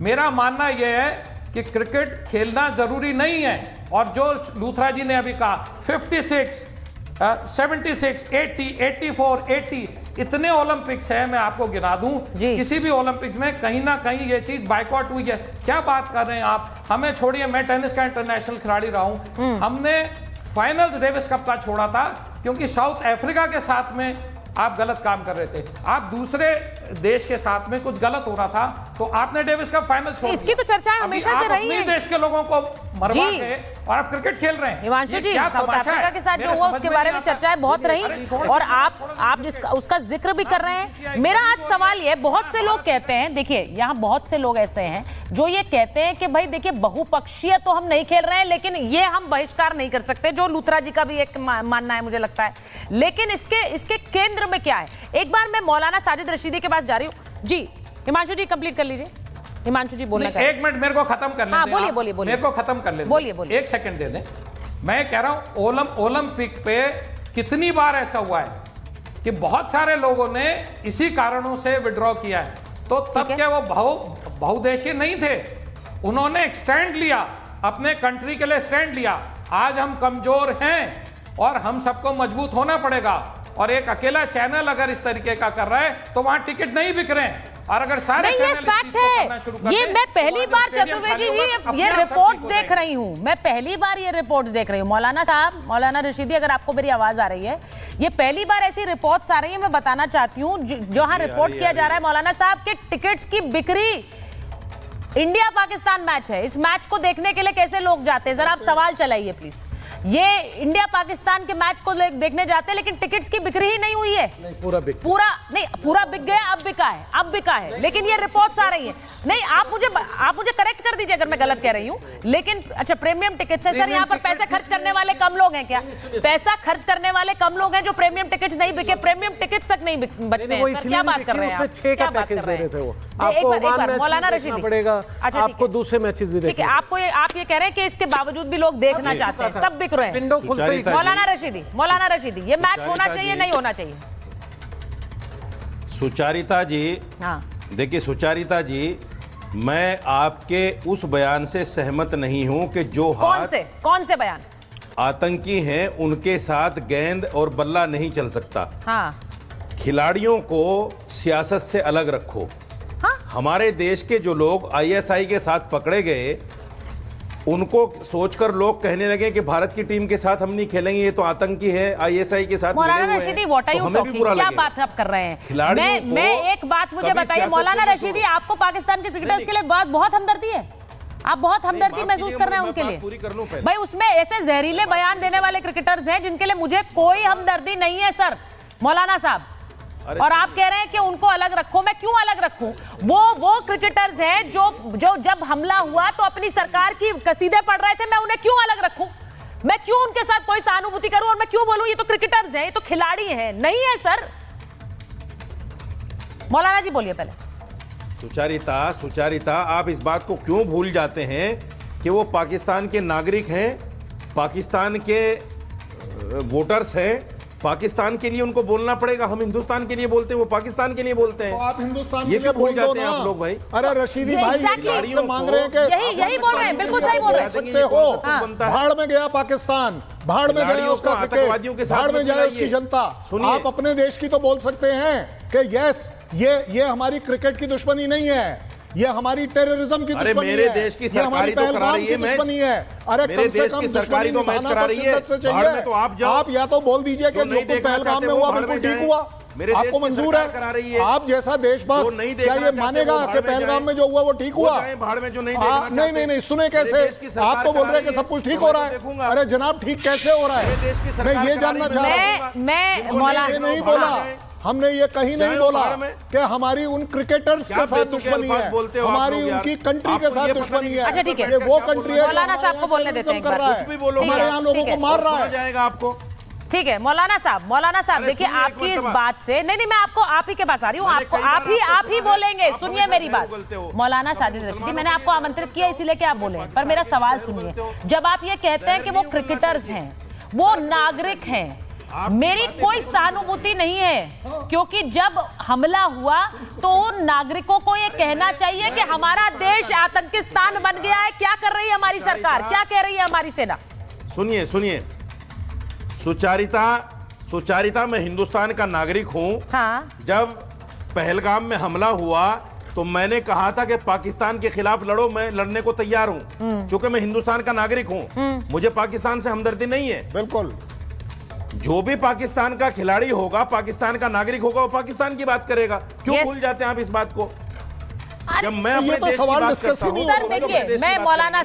मेरा मानना यह है कि क्रिकेट खेलना जरूरी नहीं है, और जो लूथरा जी ने अभी कहा 56, 76, 80, 84, 80 इतने ओलंपिक्स हैं, मैं आपको गिना दूं, किसी भी ओलंपिक्स में कहीं ना कहीं ये चीज बाइकआउट हुई है। क्या बात कर रहे हैं आप? हमें छोड़िए, मैं टेनिस का इंटरनेशनल खिलाड़ी रहा हूं। हमने फाइनल्स डेविस कप का छोड़ा था क्योंकि साउथ अफ्रीका के साथ में आप गलत काम कर रहे थे, आप दूसरे देश के साथ में कुछ गलत हो रहा था, तो आपने डेविस कप फाइनल छोड़ दिया। इसकी तो चर्चाएं हमेशा से रही हैं। देश के लोगों को मरवा के और आप क्रिकेट खेल रहे हैं। हिमांशु जी, साउथ अफ्रीका के साथ जो हुआ उसके बारे में चर्चाएं बहुत रही, और आप जिसका उसका जिक्र भी कर रहे हैं। मेरा आज सवाल ये, बहुत से लोग कहते हैं, देखिए यहाँ बहुत से लोग ऐसे हैं जो ये कहते हैं कि भाई देखिए बहुपक्षीय तो हम नहीं खेल रहे हैं, लेकिन ये हम बहिष्कार नहीं कर सकते, जो लूथरा जी का भी एक मानना है मुझे लगता है। लेकिन इसके केंद्र में क्या है? एक बार मैं मौलाना साजिद रशीदी के पास जा रही हूँ। जी हिमांशु जी कंप्लीट कर लीजिए। हिमांशु जी बोलना चाहिए। एक मिनट मेरे को खत्म कर लें। हाँ, बोलिए। मेरे को खत्म कर लें। बोलिए। एक सेकंड दे दें। मैं कह रहा हूं ओलंपिक पे कितनी बार ऐसा हुआ है कि बहुत सारे लोगों ने इसी कारणों से विड्रॉ किया है, तो तब क्या वो बहुदेशीय नहीं थे? उन्होंने एक स्टैंड लिया, अपने कंट्री के लिए स्टैंड लिया। आज हम कमजोर हैं और हम सबको मजबूत होना पड़ेगा, और एक अकेला चैनल अगर इस तरीके का कर रहा है तो वहां टिकट नहीं बिक रहे हैं, और अगर सारे नहीं, ये फैक्ट है। ये मैं पहली बार चतुर्वेदी जी ये रिपोर्ट्स देख रही हूँ, मैं पहली बार ये रिपोर्ट्स देख रही हूँ। मौलाना साहब, मौलाना रशीदी, अगर आपको मेरी आवाज आ रही है, ये पहली बार ऐसी रिपोर्ट्स आ रही है। मैं बताना चाहती हूँ, जहां रिपोर्ट किया जा रहा है मौलाना साहब के टिकट्स की बिक्री, इंडिया पाकिस्तान मैच है, इस मैच को देखने के लिए कैसे लोग जाते हैं? जरा आप सवाल चलाइए प्लीज। ये इंडिया पाकिस्तान के मैच को देखने जाते हैं, लेकिन टिकट्स की बिक्री ही नहीं हुई है। नहीं, पूरा बिक गया, अब बिका है, लेकिन ये रिपोर्ट्स आ रही है। नहीं, आप मुझे करेक्ट कर दीजिए अगर मैं गलत कह रही हूँ। लेकिन अच्छा, प्रीमियम टिकट्स है सर, यहाँ पर पैसे खर्च करने वाले कम लोग हैं क्या? पैसा खर्च करने वाले कम लोग हैं जो प्रीमियम टिकट्स नहीं बिके, प्रीमियम टिकट्स तक नहीं बचते हैं। सर क्या बात कर रहे हैं आप? 6 का पैकेज दे रहे थे वो। आपको मौलाना रशीदी पड़ेगा, आपको दूसरे मैचेस भी देखने। आप ये कह रहे हैं कि इसके बावजूद भी लोग देखना चाहते हैं, सब बिक रहे हैं। मौलाना रशीदी, ये मैच होना चाहिए नहीं होना चाहिए? सुचारिता जी, देखिए सुचारिता जी, मैं आपके उस बयान से सहमत नहीं हूं कि जो कौन से बयान? आतंकी हैं उनके साथ गेंद और बल्ला नहीं चल सकता। हाँ। खिलाड़ियों को सियासत से अलग रखो। हाँ? हमारे देश के जो लोग आईएसआई के साथ पकड़े गए, उनको सोचकर लोग कहने लगे कि भारत की टीम के साथ हम नहीं खेलेंगे, ये तो आतंकी है, आईएसआई के साथ Maulana Rashidi, what are you talking? क्या बात आप कर रहे हैं? मैं एक बात मुझे बताइए मौलाना रशीदी, आपको पाकिस्तान के क्रिकेटर्स के लिए बहुत हमदर्दी है? आप बहुत हमदर्दी महसूस कर रहे हैं उनके लिए? भाई उसमें ऐसे जहरीले बयान देने वाले क्रिकेटर्स हैं जिनके लिए मुझे कोई हमदर्दी नहीं है सर। मौलाना साहब, और आप कह रहे हैं कि उनको अलग रखो। मैं क्यों अलग रखूं? वो क्रिकेटर्स हैं जो जब हमला हुआ तो अपनी सरकार की कसीदे पढ़ रहे थे, मैं उन्हें क्यों अलग रखूं? मैं क्यों उनके साथ कोई सहानुभूति करूं? और मैं क्यों बोलूं ये तो क्रिकेटर्स हैं, ये तो खिलाड़ी हैं? नहीं है सर। मौलाना जी बोलिए पहले। सुचारिता, आप इस बात को क्यों भूल जाते हैं कि वो पाकिस्तान के नागरिक हैं, पाकिस्तान के वोटर्स हैं, पाकिस्तान के लिए उनको बोलना पड़ेगा। हम हिंदुस्तान के लिए बोलते हैं, वो पाकिस्तान के लिए बोलते हैं। तो आप हिंदुस्तान ये के लिए भूल बोल दो जाते हैं ना। आप लोग भाई। अरे रशीदी भाई से मांग रहे हैं कि यही बोल रहे हैं, बिल्कुल सही बोल रहे हैं। सकते हो। भाड़ में गया पाकिस्तान, भाड़ में गया उसका क्रिकेट, भाड़ में जाए उसकी जनता। आप अपने देश की तो बोल सकते हैं कि यस ये हमारी क्रिकेट की दुश्मनी नहीं है, ये हमारी टेररिज्म की दुश्मनी है। मेरे देश की सरकारी तो करा रही है मैच। अरे मेरे देश की सरकारी तो मैच करा रही है। भाड़ में तो आप जाओ। आप या तो बोल दीजिए कि जो कुछ पहलगाम में हुआ बिल्कुल ठीक हुआ, आपको मंजूर है। आप जैसा देशभक्त क्या ये मानेगा कि पहलगाम में जो हुआ वो ठीक हुआ? भाड़ में जो नहीं, सुने कैसे? आप तो बोल रहे हैं कि सब कुछ ठीक हो रहा है। अरे जनाब, ठीक कैसे हो रहा है? मैं ये जानना चाह रहा हूँ। मैं मौलाना ये नहीं बोला, हमने ये कहीं नहीं बोला कि हमारी उन क्रिकेटर्स के साथ दुश्मनी है, हमारी उनकी कंट्री के साथ दुश्मनी है। अच्छा ठीक है, ये वो कंट्री है मौलाना साहब को बोलने देते हैं एक बार। हमारे यहाँ लोगों को मार रहा है। जाएगा आपको। ठीक है मौलाना साहब देखिए, आपकी इस बात से नहीं मैं आपको आप ही के पास आ रही हूँ, आपको आप ही बोलेंगे। सुनिए मेरी बात, मौलाना साजिद रशीदी, मैंने आपको आमंत्रित किया इसीलिए कि आप बोले, पर मेरा सवाल सुनिए। जब आप ये कहते हैं कि वो क्रिकेटर्स हैं, वो नागरिक हैं, मेरी कोई सहानुभूति नहीं है, क्योंकि जब हमला हुआ तो उन नागरिकों को ये कहना चाहिए कि हमारा देश आतंकिस्तान बन गया है। क्या कर रही है हमारी सरकार, क्या कह रही है हमारी सेना? सुनिए सुचारिता, मैं हिंदुस्तान का नागरिक हूं। हाँ। जब पहलगाम में हमला हुआ तो मैंने कहा था कि पाकिस्तान के खिलाफ लड़ो, मैं लड़ने को तैयार हूं, क्योंकि मैं हिंदुस्तान का नागरिक हूं। मुझे पाकिस्तान से हमदर्दी नहीं है। बिल्कुल। जो भी पाकिस्तान का खिलाड़ी होगा, पाकिस्तान का नागरिक होगा, वो पाकिस्तान की बात करेगा। क्यों भूल जाते हैं आप इस बात को? जब मैं अपने देश की बात करता हूं, सर देखिए, मैं मौलाना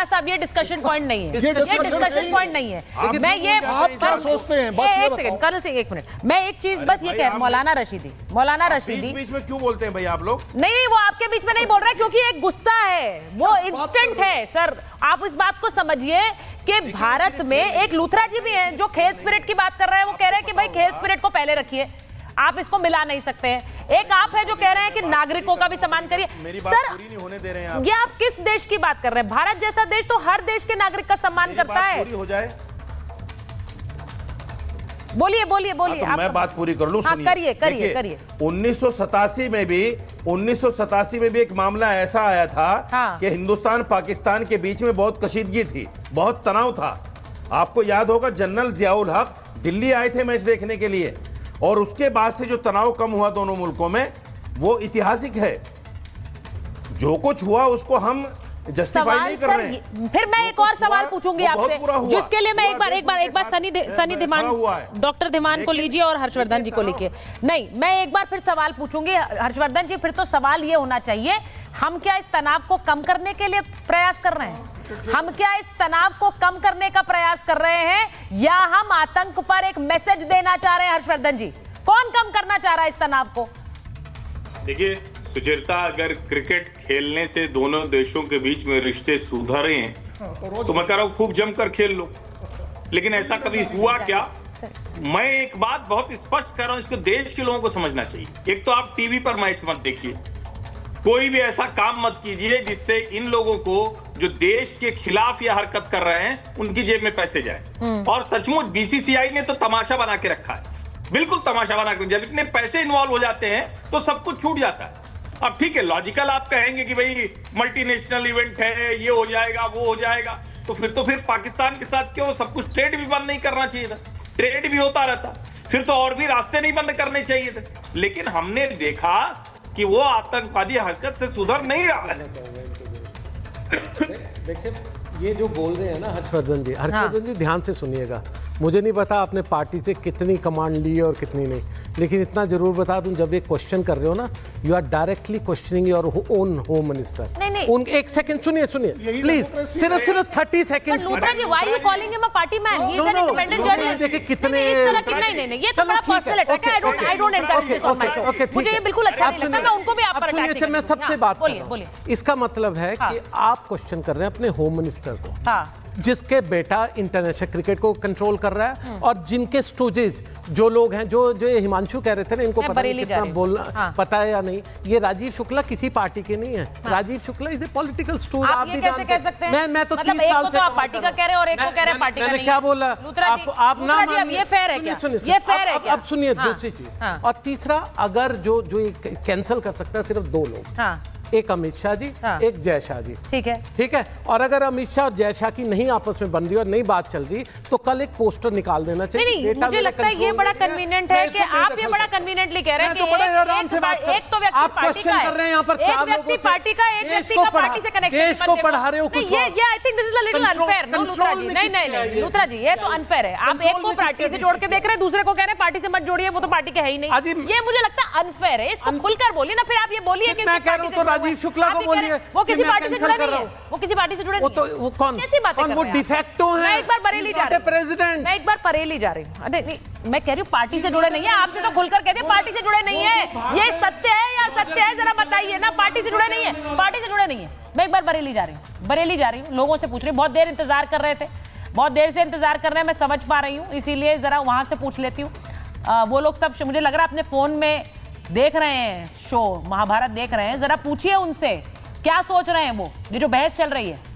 साहब ये डिस्कशन पॉइंट नहीं है, ये डिस्कशन पॉइंट नहीं है। मैं ये आप क्या सोचते हैं? बस एक सेकंड कर्नल सिंह, एक मिनट, मैं एक चीज बस ये कह, मौलाना रशीदी बीच में क्यों बोलते हैं भाई आप लोग? नहीं, वो आपके बीच में नहीं बोल रहे, क्योंकि एक गुस्सा है, वो इंस्टेंट है। सर आप इस बात को समझिए कि भारत में एक लूथरा जी भी हैं जो खेल स्पिरिट की बात कर रहे हैं। वो कह रहे हैं कि भाई खेल स्पिरिट को पहले रखिए, आप इसको मिला नहीं सकते हैं। एक आप है जो कह रहे हैं कि नागरिकों का भी सम्मान करिए। सर पूरी नहीं होने दे रहे हैं आप। ये आप किस देश की बात कर रहे हैं? भारत जैसा देश तो हर देश के नागरिक का सम्मान करता है। पूरी हो जाए, बोलिए तो मैं बात पूरी कर लूं। करिए। 1987 में भी एक मामला ऐसा आया था कि हिंदुस्तान पाकिस्तान के बीच में बहुत कशीदगी थी, बहुत तनाव था। आपको याद होगा, जनरल जियाउल हक दिल्ली आए थे मैच देखने के लिए, और उसके बाद से जो तनाव कम हुआ दोनों मुल्कों में, वो ऐतिहासिक है। जो कुछ हुआ उसको हम जस्टिफाई नहीं कर रहे हैं। फिर मैं एक और सवाल पूछूंगी आपसे, जिसके लिए मैं एक बार सनी धीमान, डॉक्टर धीमान को लीजिए और हर्षवर्धन जी को लीजिए। नहीं, मैं एक बार फिर सवाल पूछूंगी हर्षवर्धन जी। फिर तो सवाल ये होना चाहिए, हम क्या इस तनाव को कम करने के लिए प्रयास कर रहे हैं? हम क्या इस तनाव को कम करने का प्रयास कर रहे हैं, या हम आतंक पर एक मैसेज देना चाह रहे हैं? हर्षवर्धन जी, कौन कम करना चाह रहा है इस तनाव को? देखिए सुचेता, अगर क्रिकेट खेलने से दोनों देशों के बीच में रिश्ते सुधरे हैं तो मैं कह रहा हूं खूब जमकर खेल लो, लेकिन ऐसा कभी हुआ क्या? मैं एक बात बहुत स्पष्ट कर रहा हूं, इसको देश के लोगों को समझना चाहिए। एक तो आप टीवी पर मैच मत देखिए, कोई भी ऐसा काम मत कीजिए जिससे इन लोगों को जो देश के खिलाफ यह हरकत कर रहे हैं उनकी जेब में पैसे जाए। और सचमुच बीसीसीआई ने तो तमाशा बना के रखा है, बिल्कुल तमाशा बना के। जब इतने पैसे इन्वॉल्व हो जाते हैं तो सब कुछ छूट जाता है। अब ठीक है, लॉजिकल आप कहेंगे कि भाई मल्टीनेशनल इवेंट है, ये हो जाएगा वो हो जाएगा, तो फिर पाकिस्तान के साथ क्यों सब कुछ ट्रेड भी बंद नहीं करना चाहिए था? ट्रेड भी होता रहता, फिर तो और भी रास्ते नहीं बंद करने चाहिए थे। लेकिन हमने देखा कि वो आतंकवादी हरकत से सुधर नहीं रहा है। देखिए, ये जो बोल रहे हैं ना हर्षवर्धन जी, ध्यान से सुनिएगा। मुझे नहीं पता आपने पार्टी से कितनी कमांड ली और कितनी नहीं, लेकिन इतना जरूर बता दूं, जब एक क्वेश्चन कर रहे हो ना, you are directly questioning your own home minister. नहीं। उन एक सेकंड सुनिए प्लीज, सिर्फ 30 seconds. Luthra ji, why you calling him a party man? He is an independent journalist. देखिए कितने इस तरह की नहीं, ये तो बड़ा पर्सनल अटैक है। I don't encourage this on my show. मुझे ये बिल्कुल अच्छा नहीं लगता। मैं उनको भी आप पर अटैक नहीं। मैं सबसे बात कर रहा हूं। इसका मतलब है कि आप क्वेश्चन कर रहे हैं अपने होम मिनिस्टर को, जिसके बेटा इंटरनेशनल क्रिकेट को कंट्रोल कर रहा है, और जिनके स्टूडेंट्स जो लोग हैं, जो हिमांशु कह रहे थे ना, इनको पता नहीं कितना बोलना पता है या नहीं। ये राजीव शुक्ला किसी पार्टी के नहीं है। Rajiv Shukla is a political stooge. आप भी कैसे कह सकते हैं? मैं तो मतलब 30 साल से आप पार्टी का कह रहे हैं और एक को कह रहे हैं पार्टी का नहीं। मैंने क्या बोला? आप ना मानिए, ये फेयर है क्या? ये फेयर है क्या? अब सुनिए दूसरी चीज। और तीसरा, अगर जो कैंसिल कर सकता है सिर्फ 2 लोग, एक अमित शाह जी, एक जय शाह जी। ठीक है। और अगर अमित शाह और जय शाह की नहीं आपस में बन रही और नहीं बात चल रही, तो कल एक पोस्टर निकाल देना चाहिए। नहीं, मुझे लगता है ये बड़ा कन्वीनियंट है कि आप ये बड़ा कन्वीनियंटली कह रहे हैं कि एक तो व्यक्ति पार्टी का है, यहाँ पर 4 व्यक्ति पार्टी का, एक व्यक्ति का पार्टी से कनेक्शन। देश को पढ़ा रहे हो कुछ। ये I think this is a little unfair. No Luthra ji, नहीं लूथरा जी, ये तो अनफेयर है। आप एक को पार्टी से जोड़ के देख रहे हैं, दूसरे को कह रहे हैं पार्टी से मत जोड़िए, वो तो पार्टी के है ही नहीं। ये मुझे लगता है अनफेयर है। इसको खुलकर बोलिए ना। फिर आप ये बोलिए कि मैं कह रहा हूं तो राजीव शुक्ला को वो किसी पार्टी से जुड़े नहीं है। वो किसी पार्टी से जुड़े नहीं है। वो कौन? कैसी बातें कर रहे हैं? वो डिफेक्टो है। मैं एक बार बरेली जा रही हूं। प्रेसिडेंट। मैं एक बार बरेली जा रही हूं। नहीं, मैं कह रही हूं पार्टी से जुड़े नहीं है। आपने तो खुलकर कह दिया पार्टी से जुड़े नहीं है। ये सत्य है या सत्य है? जरा बताइए ना। पार्टी से जुड़े नहीं है, पार्टी से जुड़े नहीं है। मैं एक बार बरेली जा रही हूं, लोगों से पूछ रही हूं। बहुत देर इंतजार कर रहे थे, बहुत देर से इंतजार कर रहे हैं, मैं समझ पा रही हूं, इसीलिए जरा वहां से पूछ लेती हूं। वो लोग सब मुझे लग रहा है अपने फोन में देख रहे हैं, शो महाभारत देख रहे हैं। जरा पूछिए उनसे क्या सोच रहे हैं वो, ये जो बहस चल रही है।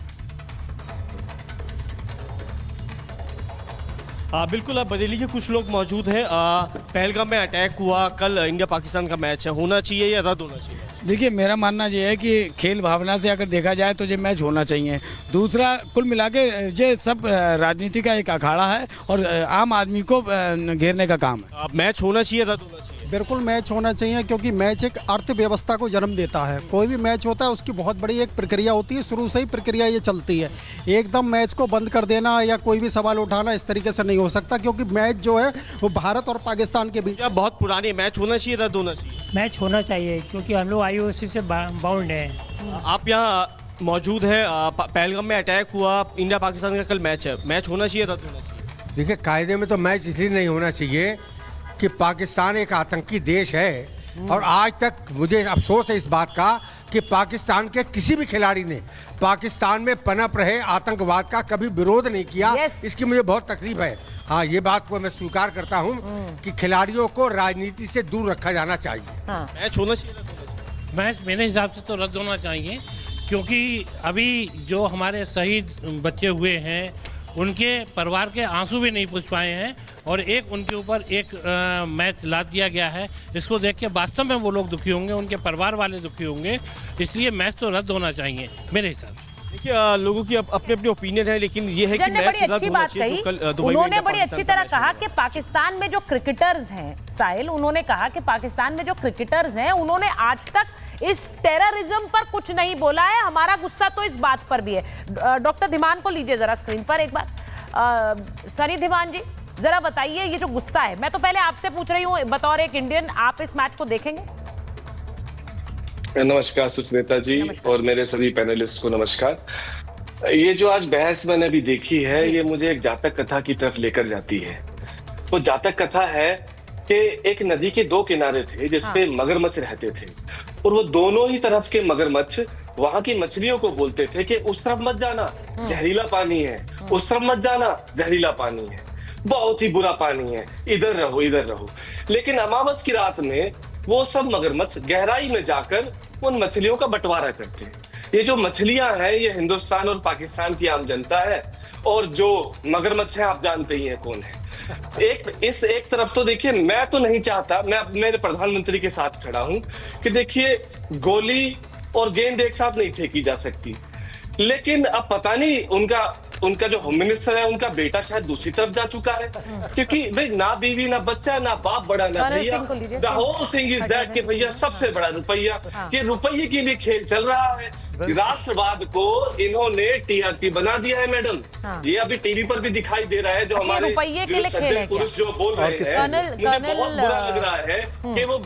बिल्कुल, अब बरेली के कुछ लोग मौजूद हैं। पहलगाम में अटैक हुआ, कल इंडिया पाकिस्तान का मैच है, होना चाहिए या रद्द होना चाहिए? देखिए, मेरा मानना ये है कि खेल भावना से अगर देखा जाए तो ये मैच होना चाहिए। दूसरा, कुल मिला के ये सब राजनीति का एक अखाड़ा है और आम आदमी को घेरने का काम है। मैच होना चाहिए, रद्द होना चाहिए? बिल्कुल मैच होना चाहिए, क्योंकि मैच एक अर्थव्यवस्था को जन्म देता है। कोई भी मैच होता है उसकी बहुत बड़ी एक प्रक्रिया होती है, शुरू से ही प्रक्रिया ये चलती है। एकदम मैच को बंद कर देना या कोई भी सवाल उठाना इस तरीके से नहीं हो सकता, क्योंकि मैच जो है वो भारत और पाकिस्तान के बीच बहुत पुरानी मैच होना चाहिए, रद्द होना चाहिए? मैच होना चाहिए, क्योंकि हम लोग IOC से बाउंड हैं। आप यहाँ मौजूद हैं, पहलगाम में अटैक हुआ, इंडिया पाकिस्तान का कल मैच है, मैच होना चाहिए, रद्द होना चाहिए? देखिए, कायदे में तो मैच इसलिए नहीं होना चाहिए कि पाकिस्तान एक आतंकी देश है, और आज तक मुझे अफसोस है इस बात का कि पाकिस्तान के किसी भी खिलाड़ी ने पाकिस्तान में पनप रहे आतंकवाद का कभी विरोध नहीं किया। इसकी मुझे बहुत तकलीफ है। हाँ, ये बात को मैं स्वीकार करता हूँ कि खिलाड़ियों को राजनीति से दूर रखा जाना चाहिए। मैच होना चाहिए? मैच मेरे हिसाब से तो रद्द होना चाहिए, क्योंकि अभी जो हमारे शहीद बच्चे हुए हैं उनके परिवार के आंसू भी नहीं पूछ पाए हैं, और उनके ऊपर एक मैच लाद दिया गया है। इसको देख के वास्तव में वो लोग दुखी होंगे, उनके परिवार वाले दुखी होंगे, इसलिए मैच तो रद्द होना चाहिए मेरे हिसाब से। देखिए, लोगों की अपनी अपनी ओपिनियन है, लेकिन ये है कि मैच बड़ी अच्छी बात कही। उन्होंने बड़ी अच्छी तरह कहा कि पाकिस्तान में जो क्रिकेटर्स हैं, साहिल, उन्होंने कहा कि पाकिस्तान में जो क्रिकेटर्स हैं उन्होंने आज तक इस टेररिज्म पर कुछ नहीं बोला है। हमारा गुस्सा तो इस बात पर भी है। डॉक्टर धीमान को लीजिए जरा स्क्रीन पर एक बार। सनी धीमान जी, जरा बताइए, ये जो गुस्सा है, मैं तो पहले आपसे पूछ रही हूँ बतौर एक इंडियन, आप इस मैच को देखेंगे? नमस्कार सुचेता जी, और मेरे सभी पैनलिस्ट को नमस्कार। ये जो आज बहस मैंने अभी देखी है, ये मुझे एक जातक कथा की तरफ लेकर जाती है। वो जातक कथा है कि एक नदी के 2 किनारे थे जिसपे मगरमच्छ रहते थे, और वो दोनों ही तरफ के मगरमच्छ वहां की मछलियों को बोलते थे कि उस तरफ मत जाना, जहरीला पानी है, उस तरफ मत जाना, जहरीला पानी है, बहुत ही बुरा पानी है, इधर रहो, इधर रहो। लेकिन अमावस की रात में वो सब मगरमच्छ गहराई में जाकर उन मछलियों का बंटवारा करते हैं। ये जो मछलियां हैं, ये हिंदुस्तान और पाकिस्तान की आम जनता है, और जो मगरमच्छ है आप जानते ही हैं कौन है। एक तरफ तो देखिए, मैं तो नहीं चाहता, मैं मेरे प्रधानमंत्री के साथ खड़ा हूं कि देखिए, गोली और गेंद एक साथ नहीं फेंकी जा सकती, लेकिन अब पता नहीं उनका उनका जो होम मिनिस्टर है उनका बेटा शायद दूसरी तरफ जा चुका है, क्योंकि भाई ना बीवी ना बच्चा ना बाप बड़ा ना भैया, the whole thing is that कि भैया सबसे बड़ा रुपया, कि रुपये के लिए खेल चल रहा है। राष्ट्रवाद को इन्होंने टीआरपी बना दिया है मैडम। ये अभी टीवी पर भी दिखाई दे रहा है, जो हमारे जो सज्जन पुरुष जो बोल रहे हैं, मुझे बहुत बुरा लग रहा है कि वो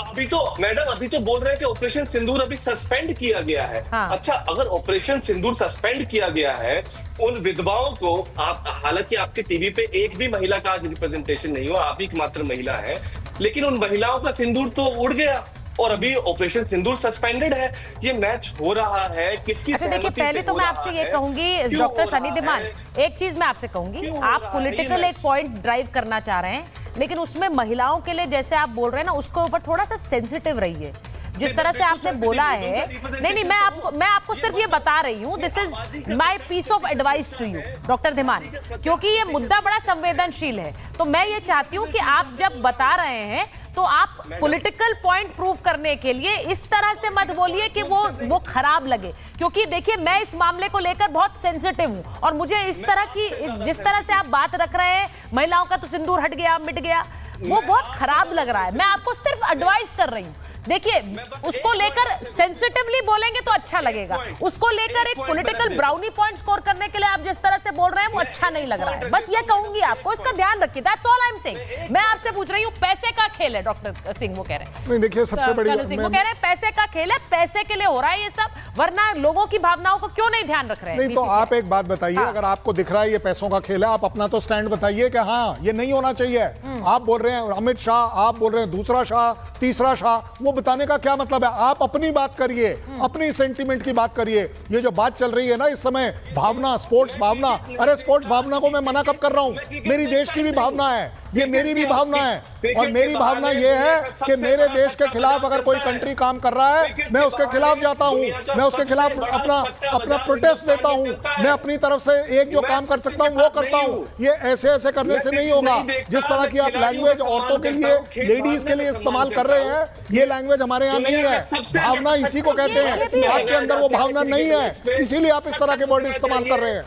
अभी तो मैडम अभी तो बोल रहे हैं कि ऑपरेशन सिंदूर अभी सस्पेंड किया गया है। अच्छा, अगर ऑपरेशन सिंदूर सस्पेंड किया गया है, उन विधवाओं को आप, हालांकि आपके टीवी पे एक भी महिला का आज रिप्रेजेंटेशन नहीं हुआ, आप ही एकमात्र महिला है, लेकिन उन महिलाओं का सिंदूर तो उड़ गया और अभी ऑपरेशन सिंदूर सस्पेंडेड है। ये मैच हो रहा है किसकी? अच्छा देखिए, पहले तो मैं आपसे ये कहूंगी डॉक्टर सनी धीमान, एक चीज मैं आपसे कहूंगी, आप पॉलिटिकल एक पॉइंट ड्राइव करना चाह रहे हैं, लेकिन उसमें महिलाओं के लिए जैसे आप बोल रहे हैं ना, उसके ऊपर थोड़ा सा सेंसिटिव रहिए। जिस तरह से आपने बोला है, नहीं, मैं आपको सिर्फ ये बता रही हूँ, this is my piece of advice to you doctor Dhiman, क्योंकि ये मुद्दा बड़ा संवेदनशील है। तो मैं ये चाहती हूँ कि आप जब बता रहे हैं तो आप पॉलिटिकल पॉइंट प्रूव करने के लिए इस तरह से मत बोलिए कि वो खराब लगे, क्योंकि देखिए मैं इस मामले को लेकर बहुत सेंसिटिव हूँ और मुझे इस तरह की, जिस तरह से आप बात रख रहे हैं, महिलाओं का तो सिंदूर हट गया, मिट गया, वो बहुत खराब लग रहा है। मैं आपको सिर्फ एडवाइस कर रही हूँ। देखिए, उसको लेकर सेंसिटिवली बोलेंगे तो अच्छा लगेगा, उसको लेकर एक पॉलिटिकल ब्राउनी पॉइंट स्कोर करने के लिए आप जिस तरह से बोल रहे हैं वो अच्छा नहीं लग रहा है। बस ये कहूंगी आपको, इसका ध्यान रखिए, that's all I am saying. मैं आपसे पूछ रही हूँ, पैसे का खेल है, डॉक्टर सिंह वो कह रहे हैं। नहीं देखिए, सबसे बड़ी वो कह रहे हैं पैसे का खेल है, पैसे के लिए हो रहा है ये सब, वरना लोगों की भावनाओं को क्यों नहीं ध्यान रख रहे हैं? नहीं तो आप एक बात बताइए, अगर आपको दिख रहा है ये पैसों का खेल है, आप अपना तो स्टैंड बताइए कि हाँ ये नहीं होना चाहिए। आप बोल रहे हैं अमित शाह, आप बोल रहे हैं दूसरा शाह, तीसरा शाह, वो बताने का क्या मतलब है? आप अपनी बात करिए, अपनी सेंटीमेंट की बात करिए। ये जो बात चल रही है ना इस समय, भावना, स्पोर्ट्स भावना, अरे स्पोर्ट्स भावना को मैं मना कब कर रहा हूं? मेरी देश की भी भावना है, ये मेरी भी भावना है, और मेरी भावना ये है कि मेरे देश के खिलाफ अगर कोई कंट्री काम कर रहा है, मैं उसके खिलाफ जाता हूं, मैं उसके खिलाफ अपना प्रोटेस्ट देता हूं, मैं अपनी तरफ से एक जो काम कर सकता हूं वो करता हूं। ये ऐसे करने से नहीं होगा। जिस तरह की आप लैंग्वेज औरतों के लिए, लेडीज के लिए इस्तेमाल कर रहे हैं, ये लैंग्वेज हमारे यहाँ नहीं है। भावना इसी को कहते हैं, आपके अंदर वो भावना नहीं है, इसीलिए आप इस तरह के वर्ड इस्तेमाल कर रहे हैं।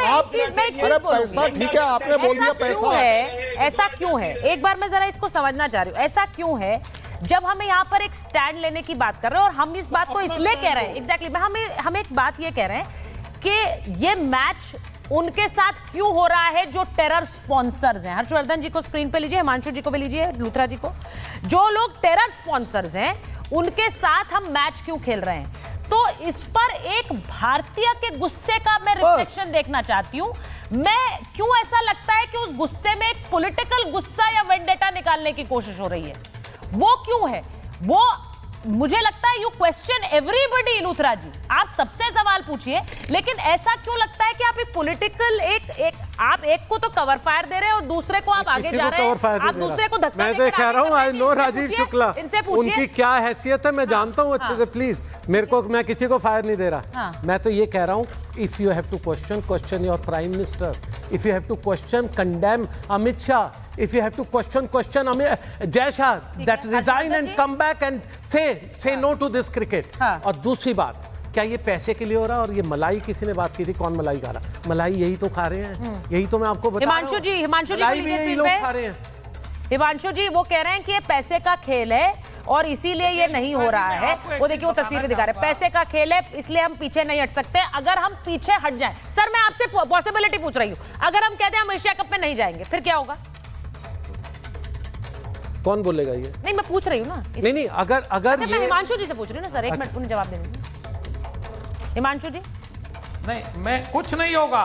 आप पैसा, ठीक है आपने बोल दिया पैसा है, ऐसा क्यों है? एक बार मैं जरा इसको समझना चाह रही हूँ, ऐसा क्यों है जब हमें यहाँ पर एक स्टैंड लेने की बात कर रहे हैं, और हम इस बात को इसलिए कह रहे हैं, एग्जैक्टली हम एक बात ये कह रहे हैं कि ये मैच उनके साथ क्यों हो रहा है जो टेरर स्पॉन्सर्स हैं। हर्षवर्धन जी को स्क्रीन पे लीजिए, हिमांशु जी को भी लीजिए, लूथरा जी को, जो लोग टेरर स्पॉन्सर्स हैं उनके साथ हम मैच क्यों खेल रहे हैं? तो इस पर एक भारतीय के गुस्से का मैं रिफ्लेक्शन देखना चाहती हूं। मैं क्यों ऐसा लगता है कि उस गुस्से में एक पॉलिटिकल गुस्सा या वेंडेटा निकालने की कोशिश हो रही है? वो क्यों है? वो मुझे लगता है यू क्वेश्चन एवरीबडी। लूथरा जी, आप सबसे सवाल पूछिए, लेकिन ऐसा क्यों लगता है कि आप एक पॉलिटिकल आप एक को तो कवर फायर दे रहे हैं और दूसरे को आप आगे जा रहे हैं, आप दूसरे को धक्का मैं तो कह रहा हूँ, आई नो राजीव शुक्ला, उनकी क्या हैसियत है मैं जानता हूँ अच्छे से। प्लीज मेरे को, मैं किसी को फायर नहीं दे रहा। मैं तो ये कह रहा हूँ, if you have to question your prime minister, if you have to question condemn Amit Shah, if you have to question Jai Shah that resign and come back and say no to this cricket। और दूसरी बात, क्या ये पैसे के लिए हो रहा है? और ये मलाई, किसी ने बात की थी, कौन मलाई खा रहा? मलाई यही तो खा रहे हैं, यही तो मैं आपको बता रहा हूं। हिमांशु जी को लीजिए स्क्रीन पे। खा रहे हैं हिमांशु जी, वो कह रहे हैं कि ये पैसे का खेल है और इसीलिए ये नहीं हो रहा है। वो देखिए, वो तस्वीर दिखा रहे हैं, पैसे का खेल है इसलिए हम पीछे नहीं हट सकते। अगर हम पीछे हट जाएं, सर मैं आपसे पॉसिबिलिटी पूछ रही हूँ, अगर हम कहते हैं हम एशिया कप में नहीं जाएंगे, फिर क्या होगा? कौन बोलेगा ये? नहीं, मैं पूछ रही हूँ ना। नहीं, अगर मैं हिमांशु जी से पूछ रही हूँ ना सर, एक मिनट उन्हें जवाब देने। हिमांशु जी, नहीं, मैं कुछ नहीं होगा,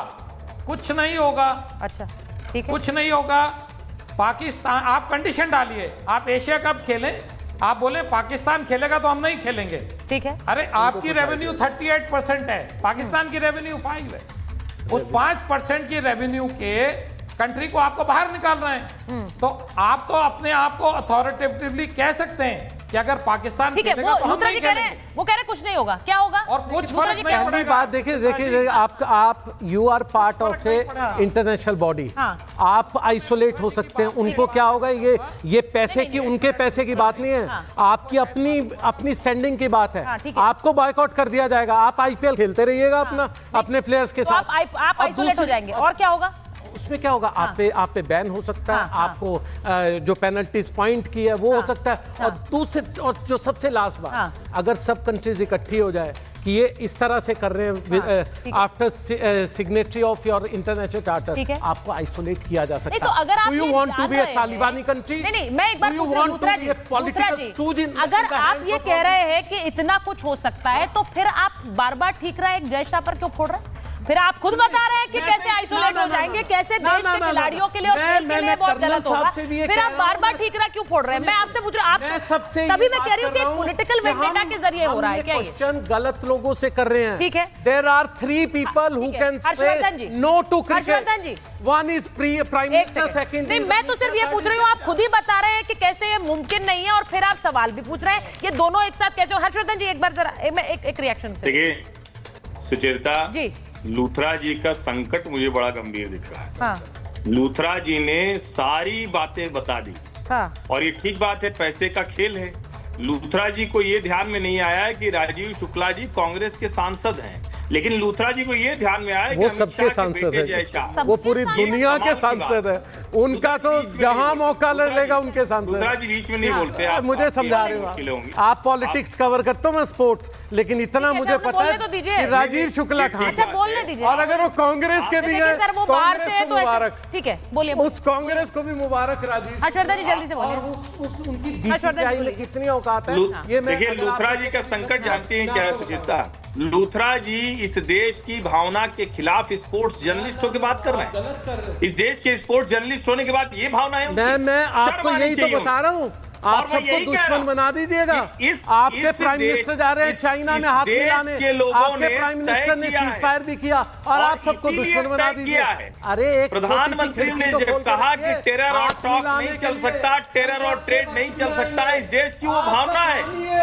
कुछ नहीं होगा। अच्छा ठीक है, कुछ नहीं होगा। पाकिस्तान, आप कंडीशन डालिए, आप एशिया कप खेलें, आप बोले पाकिस्तान खेलेगा तो हम नहीं खेलेंगे, ठीक है। अरे आपकी रेवेन्यू 38% है, पाकिस्तान की रेवेन्यू 5 है। उस 5% की रेवेन्यू के कंट्री को आपको बाहर निकाल रहे हैं, तो आप तो अपने आप को अथॉरिटेटिवली कह सकते हैं कि अगर पाकिस्तान ठीक है, खेलेगा तो हम लूथरा नहीं जी कह रहे खेलेंगे। हैं, वो कह रहे हैं कुछ नहीं होगा, क्या होगा? और कुछ लूथरा फर्क जी नहीं क्या पहली बात देखिए आप you are part of a international body. आप आइसोलेट हो सकते हैं, उनको क्या होगा, ये पैसे की, उनके पैसे की बात नहीं है, आपकी अपनी स्टैंडिंग की बात है। आपको बॉयकॉट कर दिया जाएगा, आप आईपीएल खेलते रहिएगा अपने प्लेयर्स के साथ, आप आइसोलेट हो जाएंगे, और क्या होगा? उसमें क्या होगा, आप पे बैन हो सकता है, आपको जो पेनल्टीज पॉइंट की है वो हो सकता है। और जो सबसे लास्ट बात, अगर सब कंट्रीज इकट्ठी हो जाए कि ये इस तरह से कर रहे हैं after signatory of your international charter, आपको आइसोलेट किया जा सकता है। तो अगर आप you want to be a Talibani country? नहीं, मैं एक बार पूछ रही हूं लूथरा जी, अगर आप ये कह रहे हैं कि इतना कुछ हो सकता है, तो फिर आप बार-बार ठीक रहा एक जय शाह पर क्यों फोड़ रहे हैं? फिर आप खुद बता रहे हैं कि कैसे आइसोलेट हो जाएंगे, कैसे देश के खिलाड़ियों के लिए और खेल के लिए बहुत गलत होगा, फिर आप बार-बार ठीकरा क्यों फोड़ रहे हैं? मैं आपसे पूछ रहा हूं, आप तभी मैं कह रही हूं कि पॉलिटिकल वेंडेटा के जरिए हो रहा है क्या ये? क्वेश्चन गलत लोगों से कर रहे हैं। ठीक है, there are 3 people who can say no to cricket. One is prime minister, second. नहीं, मैं तो सिर्फ ये पूछ रही हूँ, आप खुद ही बता रहे हैं कि कैसे ये मुमकिन नहीं है, और फिर आप सवाल भी पूछ रहे हैं, ये दोनों एक साथ कैसे हो? हर्षवर्धन जी एक बार जरा एक रिएक्शन से। देखिए सुचेता जी, लूथरा जी का संकट मुझे बड़ा गंभीर दिख रहा है। हाँ। लूथरा जी ने सारी बातें बता दी, हाँ। और ये ठीक बात है, पैसे का खेल है। लूथरा जी को ये ध्यान में नहीं आया है कि राजीव शुक्ला जी कांग्रेस के सांसद हैं, लेकिन लूथरा जी को ये ध्यान में आया कि वो सबके सांसद है, वो पूरी दुनिया के सांसद है, उनका तो जहां मौका लेगा उनके सांसद। लूथरा जी बीच में नहीं बोलते, आप मुझे समझा रहे हो, आप पॉलिटिक्स कवर करते हो, मैं स्पोर्ट्स, लेकिन इतना मुझे पता है कि राजीव शुक्ला कहाँ अच्छा बोलने दीजिए, और अगर वो कांग्रेस के भी है, सर वो बाहर से तो मुबारक, ठीक है, बोलिए। उस कांग्रेस को भी मुबारक राजीव। हर्षवर्धन जी जल्दी से बोलिए। उनकी बीसीसीआई में कितनी औकात है ये। देखिए लूथरा जी का संकट जानते हैं क्या है सुचिता? लूथरा जी इस देश की भावना के खिलाफ स्पोर्ट्स जर्नलिस्टों की बात कर रहे हैं। इस देश के स्पोर्ट्स जर्नलिस्ट होने के बाद ये भावना है। मैं आपको यही तो बता रहा हूँ, आप सबको दुश्मन बना दीजिएगा। आपके प्राइम मिनिस्टर जा रहे हैं चाइना में हाथ मिलाने, आपके प्राइम मिनिस्टर ने सीज़फायर भी किया, और आप सबको दुश्मन बना दीजिए। अरे एक प्रधानमंत्री ने जब कहा कि टेरर और टॉक नहीं चल सकता, टेरर और ट्रेड नहीं चल सकता, इस देश की वो भावना है।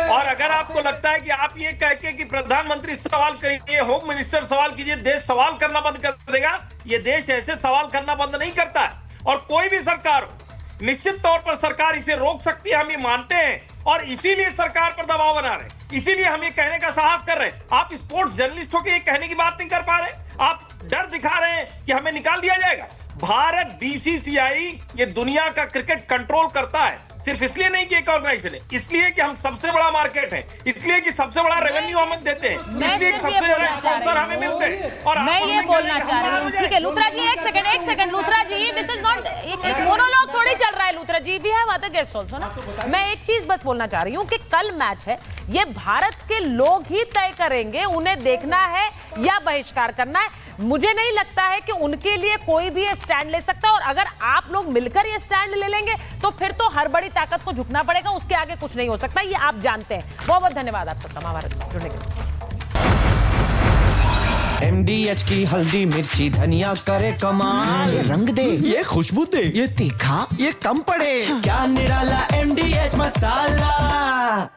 और अगर आपको लगता है कि आप ये कह के कि प्रधानमंत्री सवाल करिए, होम मिनिस्टर सवाल कीजिए, देश सवाल करना बंद कर देगा, ये देश ऐसे सवाल करना बंद नहीं करता है। और कोई भी सरकार हो, निश्चित तौर पर सरकार इसे रोक सकती है, हम ये मानते हैं, और इसीलिए सरकार पर दबाव बना रहे हैं, इसीलिए हम ये कहने का साहस कर रहे हैं। आप स्पोर्ट्स जर्नलिस्टों के ये कहने की बात नहीं कर पा रहे, आप डर दिखा रहे हैं कि हमें निकाल दिया जाएगा। भारत बीसीसीआई ये दुनिया का क्रिकेट कंट्रोल करता है, सिर्फ इसलिए नहीं कि एक ऑर्गेनाइजेशन है, इसलिए कि हम सबसे बड़ा मार्केट है, इसलिए कि सबसे बड़ा रेवेन्यू हम देते हैं, इसलिए कि सबसे ज्यादा स्पॉन्सर हमें मिलते हैं। और मैं ये बोलना चाह रही हूँ, ठीक है लूथरा जी एक second Luthra ji, this is not एक मोनोलॉग थोड़ी चल रहा है Luthra ji, we have other guests also ना। मैं एक चीज बस बोलना चाह रही हूँ कि कल मैच है, ये भारत के लोग ही तय करेंगे उन्हें देखना है या बहिष्कार करना है। मुझे नहीं लगता है कि उनके लिए कोई भी ये स्टैंड ले सकता है, और अगर आप लोग मिलकर ये स्टैंड ले लेंगे तो फिर तो हर बड़ी ताकत को झुकना पड़ेगा, उसके आगे कुछ नहीं हो सकता, ये आप जानते हैं। बहुत बहुत धन्यवाद आप सबका महाभारत में जुड़ने के लिए। MDH की हल्दी मिर्ची धनिया करे कमाल, ये रंग दे, ये खुशबू दे, ये तीखा, ये कम पड़े, क्या निराला MDH मसाला।